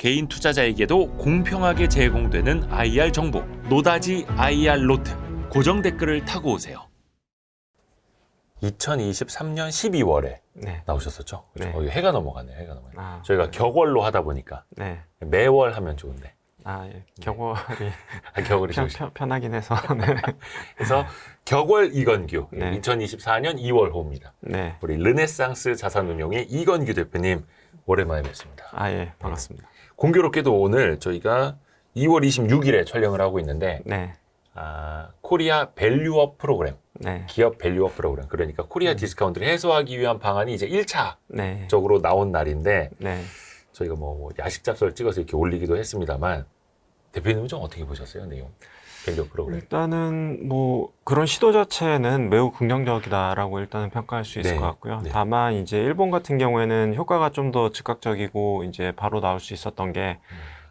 개인 투자자에게도 공평하게 제공되는 IR 정보, 노다지 IR 노트. 고정 댓글을 타고 오세요. 2023년 12월에 네. 나오셨었죠? 네. 해가 넘어가네요. 해가 넘어가네요. 아, 저희가 네. 격월로 하다 보니까 네. 매월 하면 좋은데. 예. 격월이 격월이 좋으시죠. 편하긴 해서. 네. 그래서 격월 이건규, 네. 2024년 2월 호입니다. 네. 우리 르네상스 자산운용의 이건규 대표님 오랜만에 뵙습니다. 예. 반갑습니다. 공교롭게도 오늘 저희가 2월 26일에 촬영을 하고 있는데 네. 코리아 밸류업 프로그램, 네. 기업 밸류업 프로그램, 그러니까 코리아 디스카운트를 해소하기 위한 방안이 이제 1차적으로 네. 나온 날인데 네. 저희가 뭐 야식 잡설 찍어서 이렇게 올리기도 했습니다만 대표님은 좀 어떻게 보셨어요, 내용? 밸류업 프로그램. 일단은 뭐 그런 시도 자체는 매우 긍정적이다라고 일단은 평가할 수 있을 네. 것 같고요. 네. 다만 이제 일본 같은 경우에는 효과가 좀 더 즉각적이고 이제 바로 나올 수 있었던 게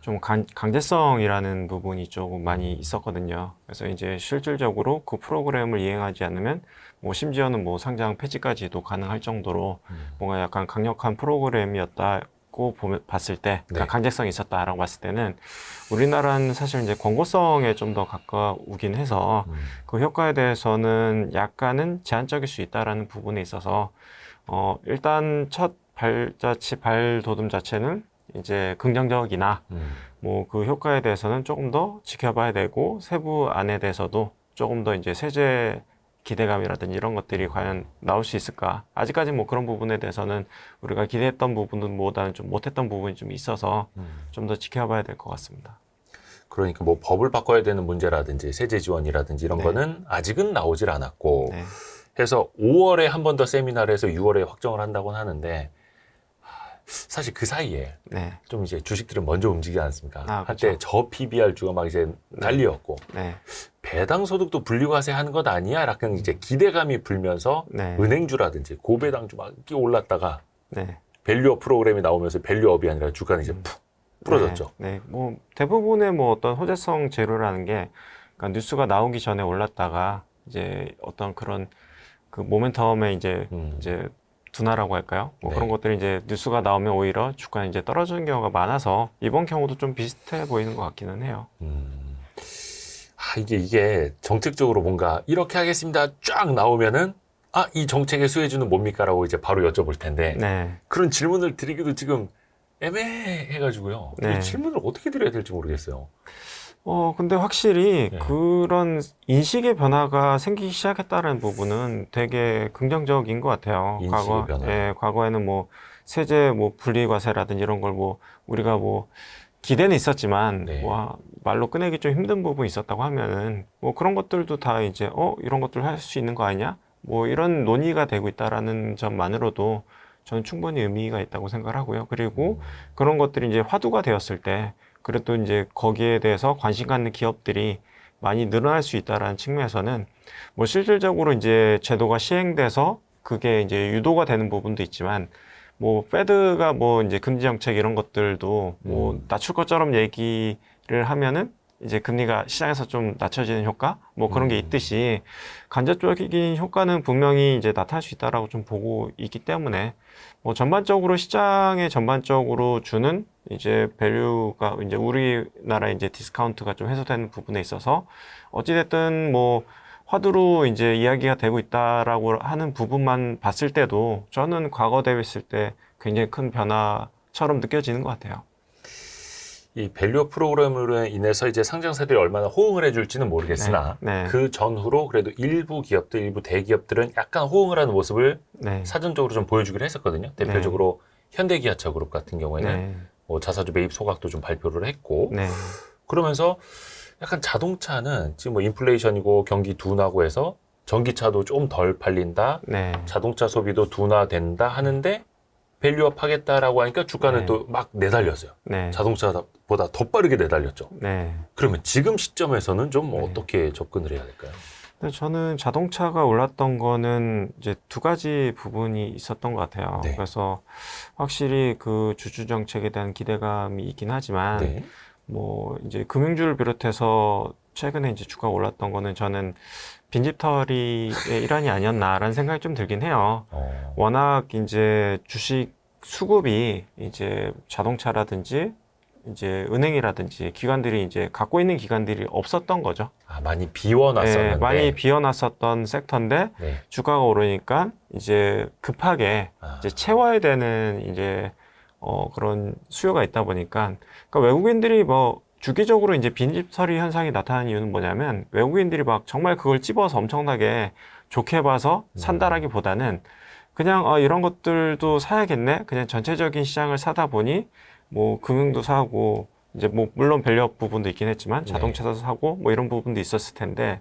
좀 강제성이라는 부분이 조금 많이 있었거든요. 그래서 이제 실질적으로 그 프로그램을 이행하지 않으면 뭐 심지어는 뭐 상장 폐지까지도 가능할 정도로 뭔가 약간 강력한 프로그램이었다고 봤을 때, 그러니까 네. 강제성이 있었다라고 봤을 때는 우리나라는 사실 이제 권고성에 좀 더 가까우긴 해서 그 효과에 대해서는 약간은 제한적일 수 있다라는 부분에 있어서 일단 첫 발돋움 자체는 이제 긍정적이나 뭐 그 효과에 대해서는 조금 더 지켜봐야 되고 세부 안에 대해서도 조금 더 이제 세제 기대감이라든지 이런 것들이 과연 나올 수 있을까? 아직까지 뭐 그런 부분에 대해서는 우리가 기대했던 부분보다는 좀 못했던 부분이 좀 있어서 좀 더 지켜봐야 될 것 같습니다. 그러니까 뭐 법을 바꿔야 되는 문제라든지 세제 지원이라든지 이런 네. 거는 아직은 나오질 않았고 네. 해서 5월에 한 번 더 세미나를 해서 6월에 확정을 한다고는 하는데 사실 그 사이에 네. 좀 이제 주식들은 먼저 움직이지 않습니까? 한때 그렇죠. 저 PBR주가 막 이제 난리였고 네. 배당 소득도 분리과세 하는 것 아니야? 약간 이제 기대감이 불면서 네. 은행주라든지 고배당주 막 이렇게 올랐다가 네. 밸류업 프로그램이 나오면서 밸류업이 아니라 주가는 이제 푹 부러졌죠. 네. 뭐 대부분의 뭐 어떤 호재성 재료라는 게 그러니까 뉴스가 나오기 전에 올랐다가 이제 어떤 그런 그 모멘텀에 이제 둔화라고 할까요? 뭐 네. 그런 것들이 이제 뉴스가 나오면 오히려 주가는 이제 떨어지는 경우가 많아서 이번 경우도 좀 비슷해 보이는 것 같기는 해요. 이게 정책적으로 뭔가 이렇게 하겠습니다. 쫙 나오면은 이 정책의 수혜주는 뭡니까? 라고 이제 바로 여쭤볼 텐데 네. 그런 질문을 드리기도 지금 애매해가지고요. 네. 이 질문을 어떻게 드려야 될지 모르겠어요. 근데 확실히 네. 그런 인식의 변화가 생기기 시작했다는 부분은 되게 긍정적인 것 같아요. 인식의 변화. 과거에는 뭐 세제 뭐 분리과세라든지 이런 걸 뭐 우리가 뭐 기대는 있었지만 네. 말로 꺼내기 좀 힘든 부분이 있었다고 하면은 뭐 그런 것들도 다 이제 이런 것들 할 수 있는 거 아니냐? 뭐 이런 논의가 되고 있다라는 점만으로도 저는 충분히 의미가 있다고 생각을 하고요. 그리고 그런 것들이 이제 화두가 되었을 때 그래도 이제 거기에 대해서 관심 갖는 기업들이 많이 늘어날 수 있다라는 측면에서는 뭐 실질적으로 이제 제도가 시행돼서 그게 이제 유도가 되는 부분도 있지만 뭐 페드가 뭐 이제 금리 정책 이런 것들도 뭐 낮출 것처럼 얘기를 하면은 이제 금리가 시장에서 좀 낮춰지는 효과 뭐 그런 게 있듯이 간접적인 효과는 분명히 이제 나타날 수 있다라고 좀 보고 있기 때문에 뭐 전반적으로 시장에 전반적으로 주는 이제 밸류가 이제 우리나라 이제 디스카운트가 좀 해소되는 부분에 있어서 어찌됐든 뭐 화두로 이제 이야기가 되고 있다라고 하는 부분만 봤을 때도 저는 과거 대비했을 때 굉장히 큰 변화처럼 느껴지는 것 같아요. 이 밸류업 프로그램으로 인해서 이제 상장사들이 얼마나 호응을 해줄지는 모르겠으나 네. 그 전후로 그래도 일부 기업들, 일부 대기업들은 약간 호응을 하는 모습을 네. 사전적으로 좀 보여주기로 했었거든요. 대표적으로 현대기아차 그룹 같은 경우에는 네. 뭐 자사주 매입 소각도 좀 발표를 했고 네. 그러면서 약간 자동차는 지금 뭐 인플레이션이고 경기 둔화고 해서 전기차도 좀 덜 팔린다. 네. 자동차 소비도 둔화된다 하는데 밸류업 하겠다라고 하니까 주가는 네. 또 막 내달렸어요. 네. 자동차보다 더 빠르게 내달렸죠. 네. 그러면 지금 시점에서는 좀 네. 어떻게 접근을 해야 될까요? 근데 저는 자동차가 올랐던 거는 이제 두 가지 부분이 있었던 것 같아요. 네. 그래서 확실히 그 주주 정책에 대한 기대감이 있긴 하지만 네. 뭐 이제 금융주를 비롯해서 최근에 이제 주가가 올랐던 거는 저는 빈집털이의 일환이 아니었나라는 생각이 좀 들긴 해요. 워낙 이제 주식 수급이 이제 자동차라든지 이제 은행이라든지 기관들이 이제 갖고 있는 기관들이 없었던 거죠. 아, 많이 비워놨었는데. 네, 많이 비워놨었던 섹터인데 네. 주가가 오르니까 이제 급하게 아. 이제 채워야 되는 이제 그런 수요가 있다 보니까 그러니까 외국인들이 뭐 주기적으로 이제 빈집 처리 현상이 나타나는 이유는 뭐냐면 외국인들이 막 정말 그걸 찝어서 엄청나게 좋게 봐서 산다라기보다는 그냥 이런 것들도 사야겠네. 그냥 전체적인 시장을 사다 보니 뭐 금융도 사고 이제 뭐 물론 밸류업 부분도 있긴 했지만 자동차도 사고 뭐 이런 부분도 있었을 텐데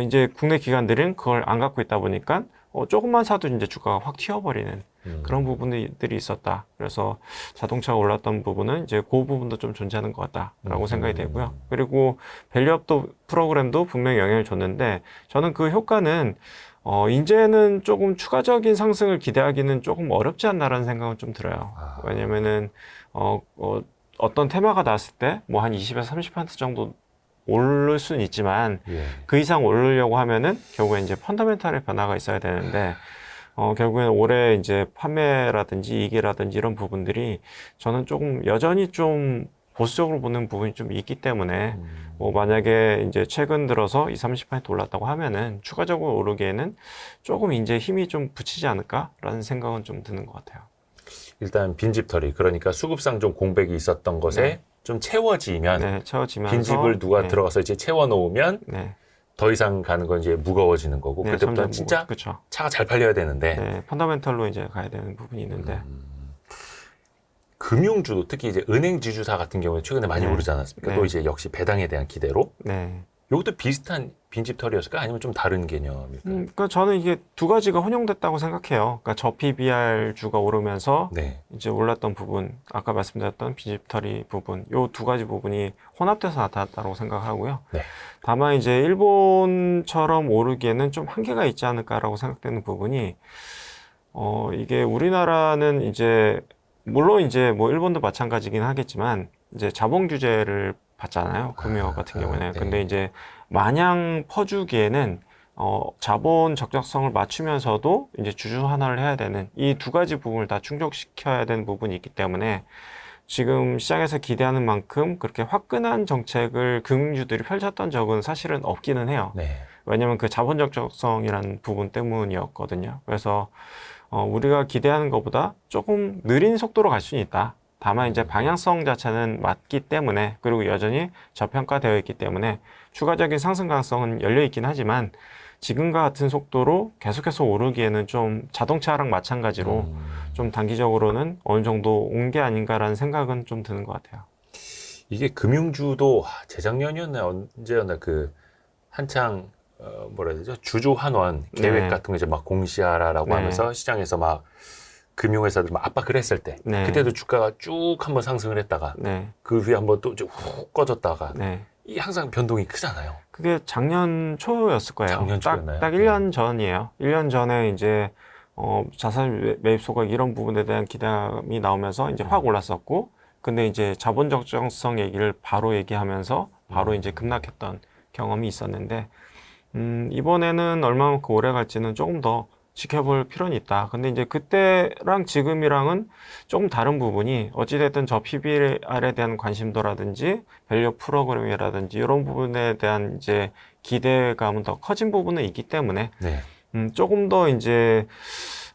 이제 국내 기관들은 그걸 안 갖고 있다 보니까 조금만 사도 이제 주가가 확 튀어버리는 그런 부분들이 있었다. 그래서 자동차가 올랐던 부분은 이제 그 부분도 좀 존재하는 것 같다라고 생각이 되고요. 그리고 밸류업도 프로그램도 분명히 영향을 줬는데 저는 그 효과는 이제는 조금 추가적인 상승을 기대하기는 조금 어렵지 않나라는 생각은 좀 들어요. 왜냐면은 어떤 테마가 나왔을 때 뭐 한 20에서 30% 정도 오를 수는 있지만 예. 그 이상 오르려고 하면은 결국에 이제 펀더멘탈의 변화가 있어야 되는데 결국에는 올해 이제 판매라든지 이익이라든지 이런 부분들이 저는 조금 여전히 좀 보수적으로 보는 부분이 좀 있기 때문에 뭐 만약에 이제 최근 들어서 20-30% 올랐다고 하면은 추가적으로 오르기에는 조금 이제 힘이 좀 붙이지 않을까라는 생각은 좀 드는 것 같아요. 일단 빈집털이, 그러니까 수급상 좀 공백이 있었던 것에 네. 좀 채워지면, 네, 채워지면서 빈집을 누가 네. 들어가서 이제 채워놓으면 네. 더 이상 가는 건 이제 무거워지는 거고, 네, 그때부터는 점점 진짜 그렇죠. 차가 잘 팔려야 되는데. 네, 펀더멘털로 이제 가야 되는 부분이 있는데 금융주도 특히 이제 은행 지주사 같은 경우에 최근에 많이 네. 오르지 않았습니까? 네. 또 이제 역시 배당에 대한 기대로. 네. 이것도 비슷한 빈집털이였을까? 아니면 좀 다른 개념일까요? 그러니까 저는 이게 두 가지가 혼용됐다고 생각해요. 그러니까 저PBR 주가 오르면서 네. 이제 올랐던 부분, 아까 말씀드렸던 빈집털이 부분, 요 두 가지 부분이 혼합돼서 나타났다고 생각하고요. 네. 다만 이제 일본처럼 오르기에는 좀 한계가 있지 않을까라고 생각되는 부분이, 이게 우리나라는 이제 물론 이제 뭐 일본도 마찬가지긴 하겠지만 이제 자본 규제를 받잖아요. 금융업 같은 경우에는. 네. 근데 이제 마냥 퍼주기에는 자본 적정성을 맞추면서도 이제 주주 환원을 해야 되는 이 두 가지 부분을 다 충족시켜야 되는 부분이 있기 때문에 지금 시장에서 기대하는 만큼 그렇게 화끈한 정책을 금융주들이 펼쳤던 적은 사실은 없기는 해요. 네. 왜냐면 그 자본 적정성이라는 부분 때문이었거든요. 그래서 우리가 기대하는 것보다 조금 느린 속도로 갈 수는 있다. 다만 이제 방향성 자체는 맞기 때문에 그리고 여전히 저평가되어 있기 때문에 추가적인 상승 가능성은 열려 있긴 하지만 지금과 같은 속도로 계속해서 오르기에는 좀 자동차랑 마찬가지로 좀 단기적으로는 어느 정도 온 게 아닌가라는 생각은 좀 드는 것 같아요. 이게 금융주도 재작년이었나 언제였나 그 한창 뭐라 해야 되죠? 주주 환원 계획 네. 같은 거 이제 막 공시하라라고 네. 하면서 시장에서 막 금융회사들 막 압박을 했을 때 네. 그때도 주가가 쭉 한번 상승을 했다가 네. 그 후에 한번 또 훅 꺼졌다가 네. 이 항상 변동이 크잖아요. 그게 작년 초였을 거예요. 작년 초였나요? 딱 1년 전이에요. 1년 전에 이제 자산 매입 소각 이런 부분에 대한 기대감이 나오면서 이제 확 올랐었고, 근데 이제 자본 적정성 얘기를 바로 얘기하면서 바로 이제 급락했던 경험이 있었는데, 이번에는 얼마만큼 오래 갈지는 조금 더 지켜볼 필요는 있다. 근데 이제 그때랑 지금이랑은 조금 다른 부분이 어찌됐든 저 PBR에 대한 관심도라든지 밸류 프로그램이라든지 이런 부분에 대한 이제 기대감은 더 커진 부분은 있기 때문에 네. 조금 더 이제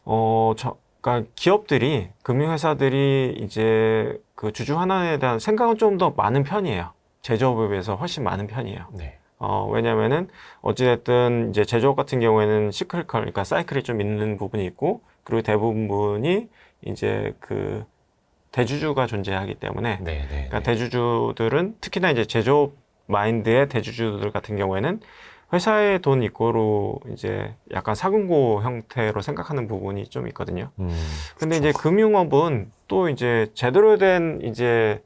그러니까 기업들이 금융회사들이 이제 그 주주 환원에 대한 생각은 좀 더 많은 편이에요. 제조업에 비해서 훨씬 많은 편이에요. 네. 왜냐면은, 어찌됐든, 이제 제조업 같은 경우에는 시클컬, 그러니까 사이클이 좀 있는 부분이 있고, 그리고 대부분이 이제 그 대주주가 존재하기 때문에, 네. 네. 그러니까 대주주들은 특히나 이제 제조업 마인드의 대주주들 같은 경우에는 회사의 돈 이꼬로 이제 약간 사금고 형태로 생각하는 부분이 좀 있거든요. 근데 이제 금융업은 또 이제 제대로 된 이제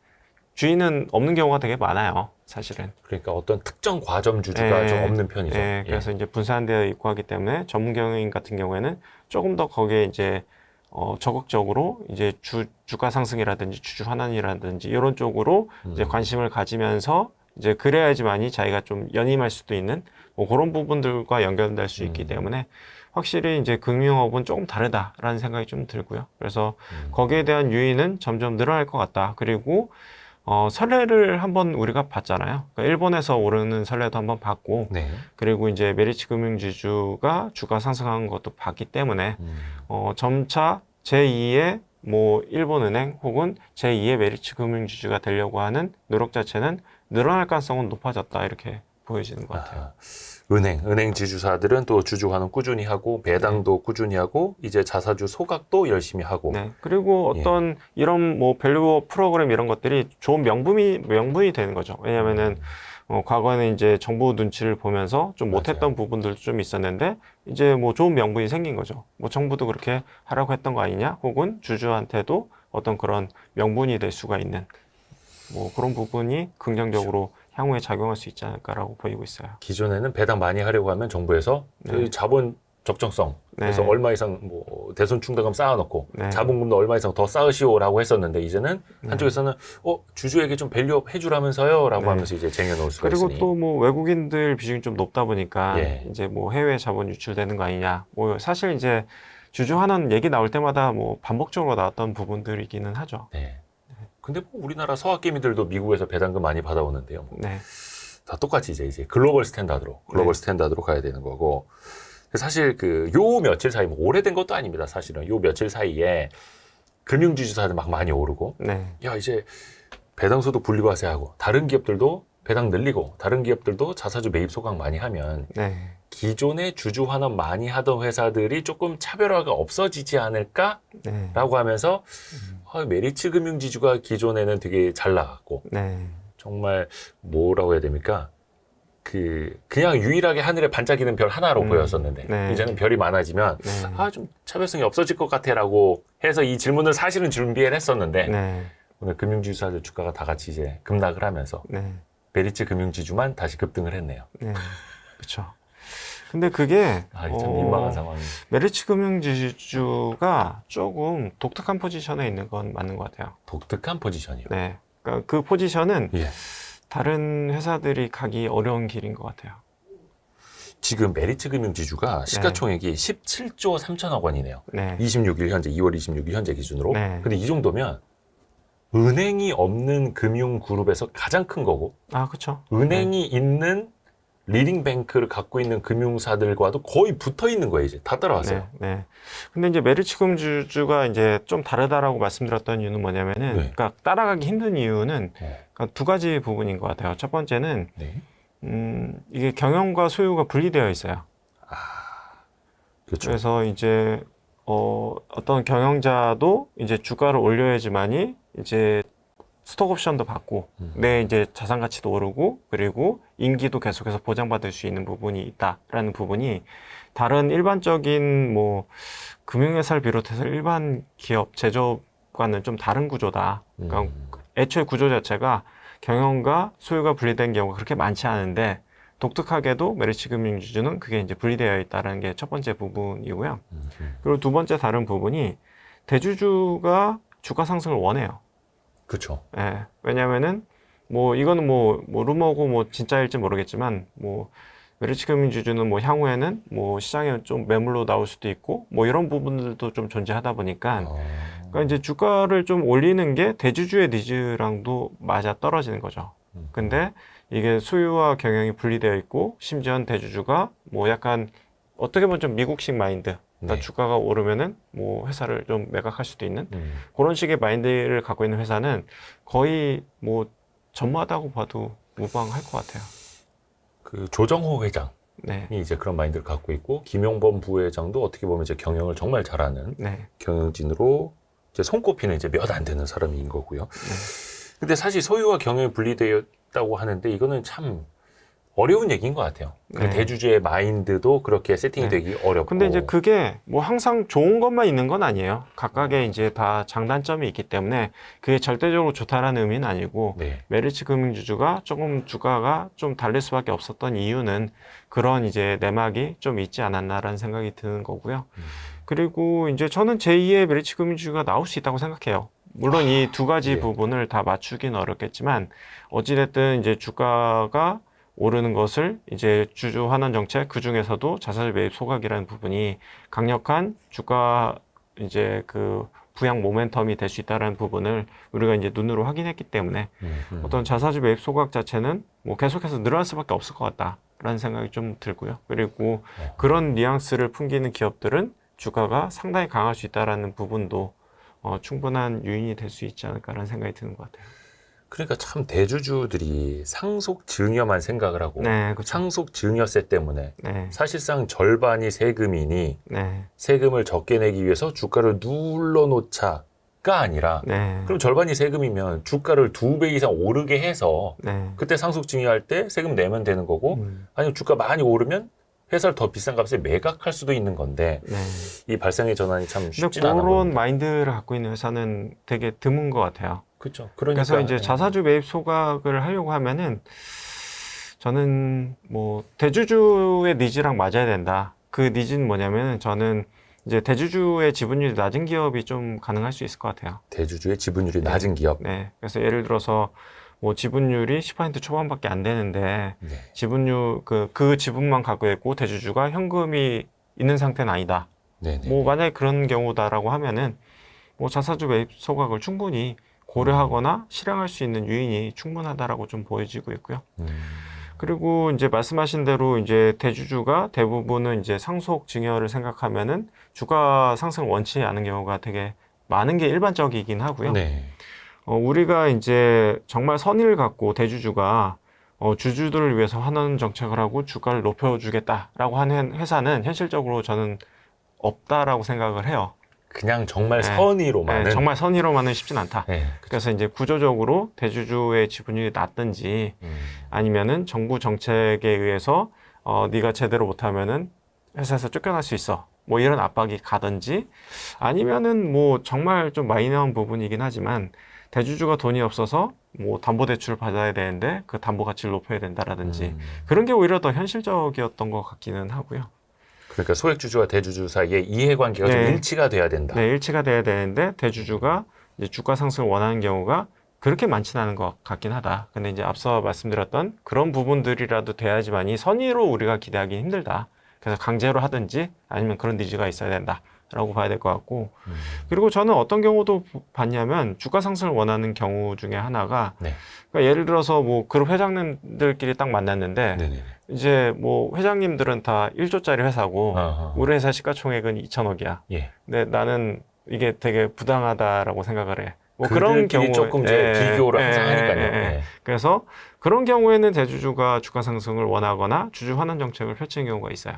주인은 없는 경우가 되게 많아요. 사실은. 그러니까 어떤 특정 과점 주주가 좀 없는 편이죠. 네, 그래서 이제 분산되어 있고 하기 때문에 전문 경영인 같은 경우에는 조금 더 거기에 이제 적극적으로 이제 주가 상승이라든지 주주 환원이라든지 이런 쪽으로 이제 관심을 가지면서 이제 그래야지만이 자기가 좀 연임할 수도 있는 뭐 그런 부분들과 연결될 수 있기 때문에 확실히 이제 금융업은 조금 다르다라는 생각이 좀 들고요. 그래서 거기에 대한 유인은 점점 늘어날 것 같다. 그리고 선례를 한번 우리가 봤잖아요. 그러니까 일본에서 오르는 선례도 한번 봤고, 네. 그리고 이제 메리츠 금융지주가 주가 상승한 것도 봤기 때문에 점차 제2의 뭐 일본은행 혹은 제2의 메리츠 금융지주가 되려고 하는 노력 자체는 늘어날 가능성은 높아졌다 이렇게 보여지는 것 같아요. 은행 지주사들은 또 주주환원 꾸준히 하고 배당도 꾸준히 하고 이제 자사주 소각도 열심히 하고. 네. 그리고 어떤 이런 뭐 밸류업 프로그램 이런 것들이 좋은 명분이 되는 거죠. 왜냐면은 과거에는 이제 정부 눈치를 보면서 좀 못했던 부분들도 좀 있었는데 이제 뭐 좋은 명분이 생긴 거죠. 뭐 정부도 그렇게 하라고 했던 거 아니냐? 혹은 주주한테도 어떤 그런 명분이 될 수가 있는 뭐 그런 부분이 긍정적으로 향후에 작용할 수 있지 않을까라고 보이고 있어요. 기존에는 배당 많이 하려고 하면 정부에서 네. 자본 적정성 그래서 네. 얼마 이상 뭐 대손 충당금 쌓아놓고 네. 자본금도 얼마 이상 더 쌓으시오라고 했었는데 이제는 한쪽에서는 주주에게 좀 밸류업 해주라면서요라고 네. 하면서 이제 쟁여놓을 수가 그리고 있으니. 또 뭐 외국인들 비중이 좀 높다 보니까 예. 이제 뭐 해외 자본 유출되는 거 아니냐. 뭐 사실 이제 주주 환원 얘기 나올 때마다 뭐 반복적으로 나왔던 부분들이기는 하죠. 네. 근데 뭐 우리나라 서학개미들도 미국에서 배당금 많이 받아오는데요. 뭐 네. 다 똑같이 이제 글로벌 스탠다드로 스탠다드로 가야 되는 거고. 사실 요 며칠 사이 뭐 오래된 것도 아닙니다. 사실은 요 며칠 사이에 금융지주사들 막 많이 오르고 네. 야 이제 배당소득 분리과세하고 다른 기업들도 배당 늘리고 다른 기업들도 자사주 매입 소각 많이 하면 네. 기존에 주주 환원 많이 하던 회사들이 조금 차별화가 없어지지 않을까라고 네. 하면서 메리츠 금융지주가 기존에는 되게 잘 나갔고 네. 정말 뭐라고 해야 됩니까? 그냥 유일하게 하늘에 반짝이는 별 하나로 보였었는데 네. 이제는 별이 많아지면 네. 좀 차별성이 없어질 것 같아라고 해서 이 질문을 사실은 준비를 했었는데 네. 오늘 금융지주사들 주가가 다 같이 이제 급락을 하면서 네. 메리츠 금융지주만 다시 급등을 했네요. 네. 그렇죠. 근데 그게 참 민망한 상황이. 메리츠 금융지주가 조금 독특한 포지션에 있는 건 맞는 것 같아요. 독특한 포지션이요. 네. 그러니까 그 포지션은 예. 다른 회사들이 가기 어려운 길인 것 같아요. 지금 메리츠 금융지주가 시가총액이 17조 3천억 원이네요. 네. 26일 현재 2월 26일 현재 기준으로. 네. 근데 이 정도면 은행이 없는 금융그룹에서 가장 큰 거고 아, 그렇죠. 은행이 있는 리딩뱅크를 갖고 있는 금융사들과도 거의 붙어 있는 거예요. 이제 다 따라왔어요. 네. 네. 근데 이제 메리츠 금융지주가 이제 좀 다르다라고 말씀드렸던 이유는 뭐냐면은, 네. 그러니까 따라가기 힘든 이유는 네. 그러니까 두 가지 부분인 것 같아요. 첫 번째는 네. 이게 경영과 소유가 분리되어 있어요. 그렇죠. 그래서 이제 어떤 경영자도 이제 주가를 올려야지만이 이제 스톡 옵션도 받고 내 이제 자산 가치도 오르고 그리고 임기도 계속해서 보장받을 수 있는 부분이 있다라는 부분이 다른 일반적인 뭐 금융회사를 비롯해서 일반 기업 제조업과는 좀 다른 구조다. 그러니까 애초에 구조 자체가 경영과 소유가 분리된 경우가 그렇게 많지 않은데 독특하게도 메리츠 금융지주는 그게 이제 분리되어 있다는 게 첫 번째 부분이고요. 그리고 두 번째 다른 부분이 대주주가 주가 상승을 원해요. 그렇죠. 예. 왜냐면은 뭐 이거는 뭐 루머고 뭐 진짜일지 모르겠지만 뭐 메리츠 금융지주는 뭐 향후에는 뭐 시장에 좀 매물로 나올 수도 있고 뭐 이런 부분들도 좀 존재하다 보니까 그러니까 이제 주가를 좀 올리는 게 대주주의 니즈랑도 맞아 떨어지는 거죠. 근데 이게 소유와 경영이 분리되어 있고 심지어는 대주주가 뭐 약간 어떻게 보면 좀 미국식 마인드. 그러니까 네. 주가가 오르면은 뭐 회사를 좀 매각할 수도 있는 그런 식의 마인드를 갖고 있는 회사는 거의 뭐 전무하다고 봐도 무방할 것 같아요. 조정호 회장이 네. 이제 그런 마인드를 갖고 있고 김용범 부회장도 어떻게 보면 이제 경영을 정말 잘하는 네. 경영진으로 이제 손꼽히는 이제 몇 안 되는 사람인 거고요. 근데 사실 소유와 경영이 분리되었다고 하는데 이거는 참 어려운 얘기인 것 같아요. 네. 대주주의 마인드도 그렇게 세팅이 되기 어렵고. 근데 이제 그게 뭐 항상 좋은 것만 있는 건 아니에요. 각각의 이제 다 장단점이 있기 때문에 그게 절대적으로 좋다라는 의미는 아니고 네. 메리츠 금융지주가 조금 주가가 좀 달릴 수밖에 없었던 이유는 그런 이제 내막이 좀 있지 않았나라는 생각이 드는 거고요. 그리고 이제 저는 제2의 메리츠 금융지주가 나올 수 있다고 생각해요. 물론 이 두 가지 예. 부분을 다 맞추긴 어렵겠지만 어찌됐든 이제 주가가 오르는 것을 이제 주주 환원 정책 그 중에서도 자사주 매입 소각이라는 부분이 강력한 주가 이제 그 부양 모멘텀이 될 수 있다는 부분을 우리가 이제 눈으로 확인했기 때문에 어떤 자사주 매입 소각 자체는 뭐 계속해서 늘어날 수밖에 없을 것 같다라는 생각이 좀 들고요. 그리고 그런 뉘앙스를 풍기는 기업들은 주가가 상당히 강할 수 있다라는 부분도 충분한 요인이 될 수 있지 않을까라는 생각이 드는 것 같아요. 그러니까 참 대주주들이 상속 증여만 생각을 하고 네, 그렇죠. 상속 증여세 때문에 네, 사실상 절반이 세금이니 네, 세금을 적게 내기 위해서 주가를 눌러놓자가 아니라 네, 그럼 절반이 세금이면 주가를 2배 이상 오르게 해서 네. 그때 상속 증여할 때 세금 내면 되는 거고 아니면 주가 많이 오르면 회사를 더 비싼 값에 매각할 수도 있는 건데 네. 이 발상의 전환이 참 근데 쉽지 않아 그런 보입니다. 마인드를 갖고 있는 회사는 되게 드문 것 같아요. 그렇죠. 그러니까 그래서 이제 자사주 매입 소각을 하려고 하면은 저는 뭐 대주주의 니즈랑 맞아야 된다. 그 니즈는 뭐냐면은 저는 이제 대주주의 지분율이 낮은 기업이 좀 가능할 수 있을 것 같아요. 대주주의 지분율이 낮은 기업. 네. 그래서 예를 들어서 뭐 지분율이 10% 초반밖에 안 되는데 네. 지분율 그 지분만 갖고 있고 대주주가 현금이 있는 상태는 아니다. 네네. 뭐 만약에 그런 경우다라고 하면은 뭐 자사주 매입 소각을 충분히 고려하거나 실행할 수 있는 요인이 충분하다라고 좀 보여지고 있고요. 그리고 이제 말씀하신 대로 이제 대주주가 대부분은 이제 상속 증여를 생각하면은 주가 상승을 원치 않은 경우가 되게 많은 게 일반적이긴 하고요. 네. 우리가 이제 정말 선의를 갖고 대주주가 주주들을 위해서 환원 정책을 하고 주가를 높여주겠다라고 하는 회사는 현실적으로 저는 없다라고 생각을 해요. 그냥 정말 네. 선의로만은. 네, 정말 선의로만은 쉽진 않다. 네. 그래서 이제 구조적으로 대주주의 지분율이 낮든지 아니면은 정부 정책에 의해서 네가 제대로 못하면은 회사에서 쫓겨날 수 있어. 뭐 이런 압박이 가든지 아니면은 뭐 정말 좀 마이너한 부분이긴 하지만 대주주가 돈이 없어서 뭐 담보대출을 받아야 되는데 그 담보 가치를 높여야 된다라든지 그런 게 오히려 더 현실적이었던 것 같기는 하고요. 그러니까 소액주주와 대주주 사이에 이해관계가 좀 네. 일치가 돼야 된다. 네, 일치가 돼야 되는데 대주주가 이제 주가 상승을 원하는 경우가 그렇게 많지는 않은 것 같긴 하다. 근데 이제 앞서 말씀드렸던 그런 부분들이라도 돼야지만이 선의로 우리가 기대하기 힘들다. 그래서 강제로 하든지 아니면 그런 니즈가 있어야 된다라고 봐야 될 것 같고 그리고 저는 어떤 경우도 봤냐면 주가 상승을 원하는 경우 중에 하나가 네. 그러니까 예를 들어서 뭐 그룹 회장님들끼리 딱 만났는데 네네. 이제 뭐 회장님들은 다 1조짜리 회사고 우리 회사 시가총액은 2천억이야. 예. 근데 나는 이게 되게 부당하다라고 생각을 해. 뭐 그런 그들끼리 경우에 조금 이제 비교를 항상 하니까요. 예. 그래서 그런 경우에는 대주주가 주가 상승을 원하거나 주주 환원 정책을 펼치는 경우가 있어요.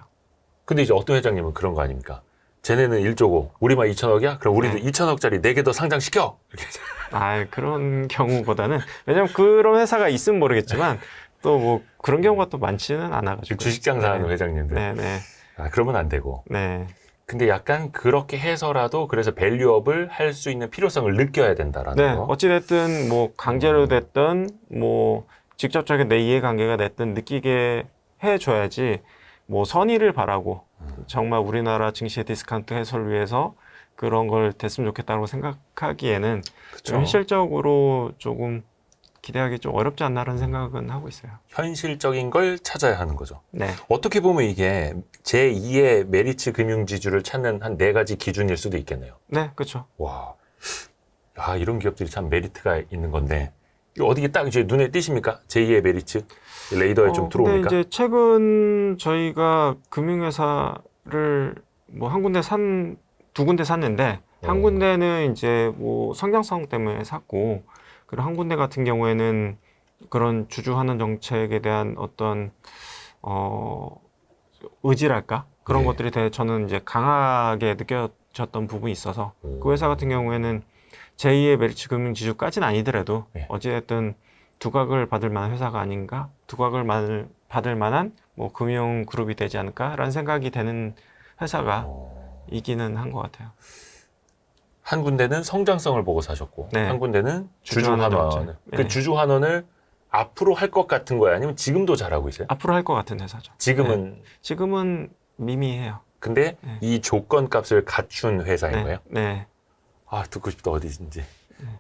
근데 이제 어떤 회장님은 그런 거 아닙니까? 쟤네는 1조고 우리만 2천억이야? 그럼 우리도 네. 2천억짜리 4개 더 상장시켜! 이렇게. 그런 경우보다는 왜냐면 그런 회사가 있으면 모르겠지만 또 뭐 그런 경우가 또 많지는 않아가지고 주식 장사하는 회장님들. 네네. 그러면 안 되고. 네. 근데 약간 그렇게 해서라도 그래서 밸류업을 할 수 있는 필요성을 느껴야 된다라는 네. 거. 어찌됐든 뭐 강제로 됐든 뭐 직접적인 내 이해관계가 됐든 느끼게 해줘야지 뭐 선의를 바라고 정말 우리나라 증시의 디스카운트 해소를 위해서 그런 걸 됐으면 좋겠다고 생각하기에는 좀 현실적으로 조금 기대하기 좀 어렵지 않나라는 생각은 하고 있어요. 현실적인 걸 찾아야 하는 거죠. 네. 어떻게 보면 이게 제2의 메리츠 금융지주를 찾는 한 4가지 기준일 수도 있겠네요. 네, 그렇죠. 와, 이런 기업들이 참 메리트가 있는 건데 이거 어디게 딱 이제 눈에 띄십니까? 제2의 메리츠 레이더에 좀 들어옵니까? 근데 이제 최근 저희가 금융회사를 뭐 한 군데 두 군데 샀는데 한 군데는 이제 뭐 성장성 때문에 샀고 그리고 한 군데 같은 경우에는 그런 주주 환원 정책에 대한 어떤 의지랄까 그런 네. 것들이 되게 저는 이제 강하게 느껴졌던 부분이 있어서 그 회사 같은 경우에는 제2의 메리츠 금융지주까지는 아니더라도 네. 어찌됐든 두각을 받을 만한 회사가 아닌가 두각을 받을 만한 뭐 금융 그룹이 되지 않을까라는 생각이 되는 회사가 이기는 한 것 같아요. 한 군데는 성장성을 보고 사셨고 네. 한 군데는 주주 주주 환원 환원. 정책. 그 네. 주주 환원을 앞으로 할 것 같은 거예요? 아니면 지금도 잘하고 있어요? 앞으로 할 것 같은 회사죠. 지금은 네. 지금은 미미해요. 근데 네. 이 조건값을 갖춘 회사인 네. 거예요? 네. 듣고 싶다 어디든지.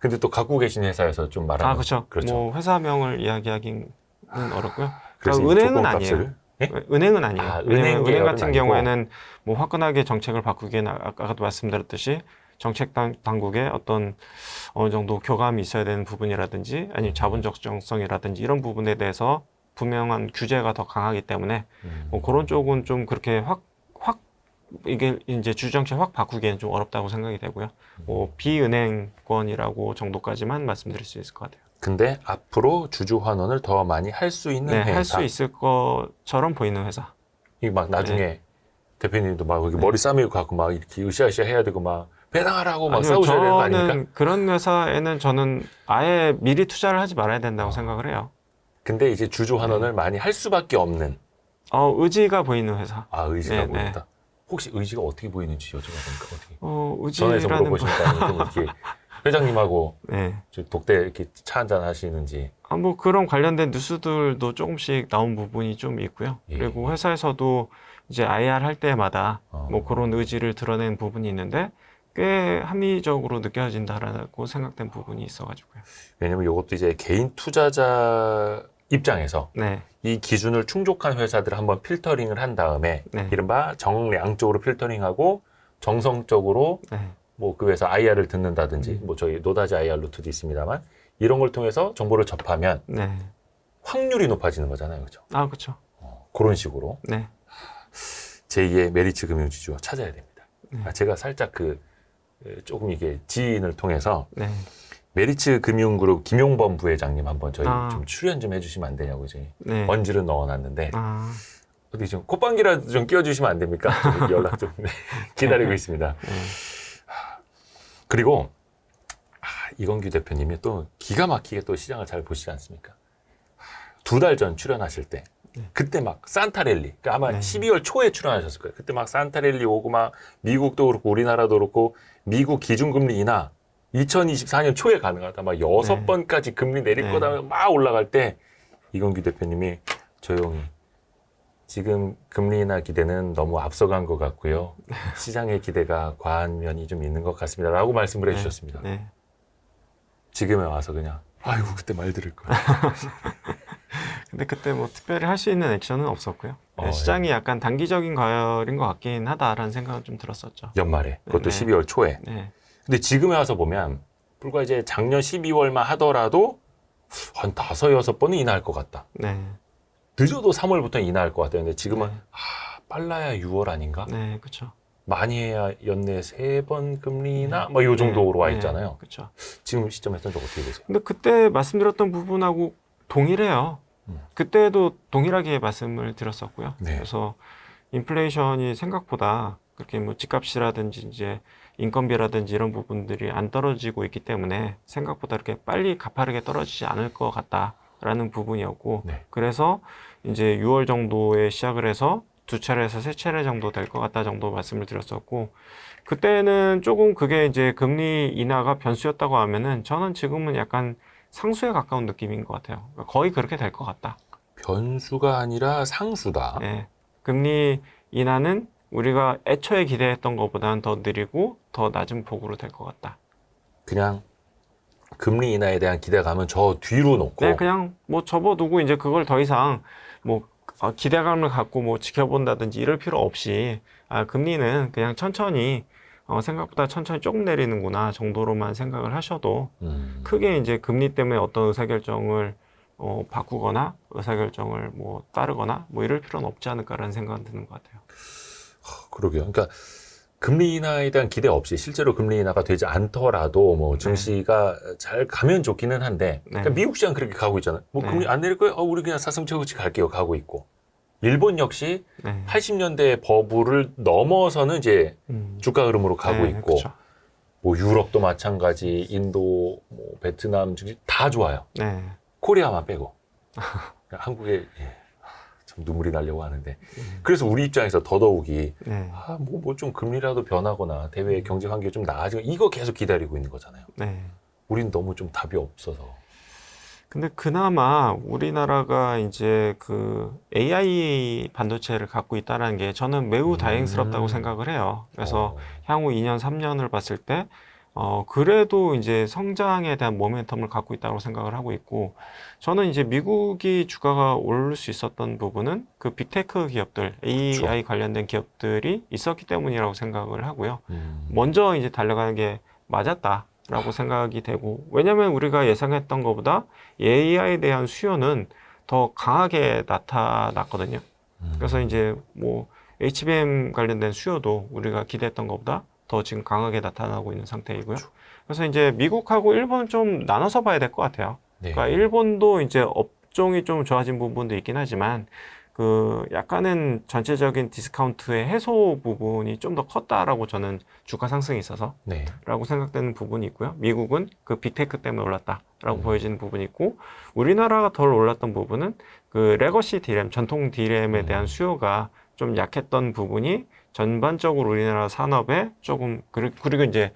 근데 또 갖고 계신 회사여서 좀 말하면 그렇죠. 뭐 회사명을 이야기하기는 어렵고요. 그래서 그러니까 은행은 조건값을? 아니에요. 예? 은행은 아니에요. 은행 왜냐면 은행 계열은 같은 아니고. 경우에는 뭐 화끈하게 정책을 바꾸기에는 아까도 말씀드렸듯이 정책 당국의 어느 정도 교감이 있어야 되는 부분이라든지 아니면 자본 적정성이라든지 이런 부분에 대해서 분명한 규제가 더 강하기 때문에 뭐 그런 쪽은 좀 그렇게 확 이게 이제 주정책 확 바꾸기에는 좀 어렵다고 생각이 되고요. 뭐 비은행권이라고 정도까지만 말씀드릴 수 있을 것 같아요. 근데 앞으로 주주 환원을 더 많이 할 수 있는 네, 회사. 할 수 있을 것처럼 보이는 회사. 이게 막 나중에 네. 대표님도 막 이렇게 머리 싸매고 갖고 막 이렇게 으쌰으쌰 해야 되고 막 배당하라고 막 아니요, 싸우셔야 되는 거 아닙니까? 저는 그런 회사에는 저는 아예 미리 투자를 하지 말아야 된다고 생각을 해요. 근데 이제 주주 환원을 많이 할 수밖에 없는 의지가 보이는 회사. 의지가 네, 보인다. 혹시 의지가 어떻게 보이는지 여쭤봐도 됩니까? 어떻게? 전화해서 의지라는 물어보시니까 아니면 좀 이렇게 회장님하고 네. 저 독대 이렇게 차 한잔 하시는지. 뭐 그런 관련된 뉴스들도 조금씩 나온 부분이 좀 있고요. 예. 그리고 회사에서도 이제 IR 할 때마다 뭐 그런 의지를 드러낸 부분이 있는데 꽤 합리적으로 느껴진다라고 생각된 부분이 있어가지고요. 왜냐면 이것도 이제 개인 투자자 입장에서 네, 이 기준을 충족한 회사들을 한번 필터링을 한 다음에 네. 이른바 정량적으로 필터링하고 정성적으로 네, 뭐 그 회사 IR을 듣는다든지 뭐 저희 노다지 IR 루트도 있습니다만 이런 걸 통해서 정보를 접하면 네. 확률이 높아지는 거잖아요. 그죠? 그렇죠. 그런 식으로 네, 제2의 메리츠 금융지주 찾아야 됩니다. 네. 제가 살짝 조금 이게 지인을 통해서 네. 메리츠 금융그룹 김용범 부회장님 한번 저희 아. 좀 출연 좀 해주시면 안 되냐고 저희 네. 언지를 넣어놨는데 아, 어디 좀 콧방귀라도 좀 끼워주시면 안 됩니까? 좀 연락 좀 기다리고 있습니다. 그리고 이건규 대표님이 또 기가 막히게 또 시장을 잘 보시지 않습니까? 2달 전 출연하실 때 그때 막 산타랠리 그러니까 아마 네. 12월 초에 출연하셨을 거예요. 그때 막 산타랠리 오고 막 미국도 그렇고 우리나라도 그렇고 미국 기준금리 인하 2024년 초에 가능하다. 막 6번까지 금리 내릴 네. 거다 막 올라갈 때 이건규 대표님이 조용히 지금 금리 인하 기대는 너무 앞서간 것 같고요. 시장의 기대가 과한 면이 좀 있는 것 같습니다. 라고 말씀을 해주셨습니다. 네. 지금에 와서 그냥 아유 그때 말 들을 걸. 근데 그때 뭐 특별히 할 수 있는 액션은 없었고요. 예. 시장이 약간 단기적인 과열인 것 같긴 하다라는 생각은 좀 들었었죠. 연말에 그것도 네. 12월 초에. 네. 근데 지금에 와서 보면 불과 이제 작년 12월만 하더라도 한 5, 6번은 인하할 것 같다. 네. 늦어도 3월부터 인하할 것 같다. 근데 지금은 네. 빨라야 6월 아닌가? 네, 그렇죠. 많이 해야 연내 3번 금리 인하? 뭐 요 정도로 와 있잖아요. 그렇죠. 지금 시점에서는 좀 어떻게 보세요? 근데 그때 말씀드렸던 부분하고 동일해요. 그때도 동일하게 말씀을 드렸었고요. 네. 그래서 인플레이션이 생각보다 그렇게 뭐 집값이라든지 이제 인건비라든지 이런 부분들이 안 떨어지고 있기 때문에 생각보다 이렇게 빨리 가파르게 떨어지지 않을 것 같다라는 부분이었고, 네. 그래서 이제 6월 정도에 시작을 해서 2차례에서 3차례 정도 될 것 같다 정도 말씀을 드렸었고, 그때는 조금 그게 이제 금리 인하가 변수였다고 하면은 저는 지금은 약간 상수에 가까운 느낌인 것 같아요. 그러니까 거의 그렇게 될 것 같다. 변수가 아니라 상수다. 네. 금리 인하는 우리가 애초에 기대했던 것보다는 더 느리고 더 낮은 폭으로 될 것 같다. 그냥 금리 인하에 대한 기대감은 저 뒤로 놓고 네, 그냥 뭐 접어두고 이제 그걸 더 이상 뭐 기대감을 갖고 뭐 지켜본다든지 이럴 필요 없이 금리는 그냥 천천히 생각보다 천천히 조금 내리는구나 정도로만 생각을 하셔도 크게 이제 금리 때문에 어떤 의사결정을 바꾸거나 의사결정을 뭐 따르거나 뭐 이럴 필요는 없지 않을까라는 생각은 드는 것 같아요. 그러게요. 그러니까 금리 인하에 대한 기대 없이 실제로 금리 인하가 되지 않더라도 뭐 증시가 잘 가면 좋기는 한데 그러니까 미국 시장 그렇게 가고 있잖아요. 뭐 네. 금리 안 내릴 거예요? 우리 그냥 사슴채우지 갈게요. 가고 있고. 일본 역시 네. 80년대 버블을 넘어서는 이제 주가 흐름으로 가고 네, 있고 그쵸. 뭐 유럽도 마찬가지, 인도, 뭐 베트남 증시 다 좋아요. 네. 코리아만 빼고 한국에 참 눈물이 나려고 하는데 그래서 우리 입장에서 더더욱이 네. 뭐 좀 금리라도 변하거나 대외 경제 환경이 좀 나아지고 이거 계속 기다리고 있는 거잖아요. 네. 우린 너무 좀 답이 없어서. 근데 그나마 우리나라가 이제 그 AI 반도체를 갖고 있다는 게 저는 매우 다행스럽다고 생각을 해요. 그래서 향후 2년, 3년을 봤을 때 그래도 이제 성장에 대한 모멘텀을 갖고 있다고 생각을 하고 있고, 저는 이제 미국이 주가가 오를 수 있었던 부분은 그 빅테크 기업들, AI 관련된 기업들이 있었기 때문이라고 생각을 하고요. 먼저 이제 달려가는 게 맞았다라고 생각이 되고, 왜냐면 우리가 예상했던 것보다 AI에 대한 수요는 더 강하게 나타났거든요. 그래서 이제 뭐 HBM 관련된 수요도 우리가 기대했던 것보다 더 지금 강하게 나타나고 있는 상태이고요. 그래서 이제 미국하고 일본은 좀 나눠서 봐야 될 것 같아요. 네. 그러니까 일본도 이제 업종이 좀 좋아진 부분도 있긴 하지만 그 약간은 전체적인 디스카운트의 해소 부분이 좀 더 컸다라고 저는 주가 상승이 있어서 네. 라고 생각되는 부분이 있고요. 미국은 그 빅테크 때문에 올랐다라고 보여지는 부분이 있고, 우리나라가 덜 올랐던 부분은 그 레거시 디램, 전통 디램에 대한 수요가 좀 약했던 부분이 전반적으로 우리나라 산업에 조금, 그리고 이제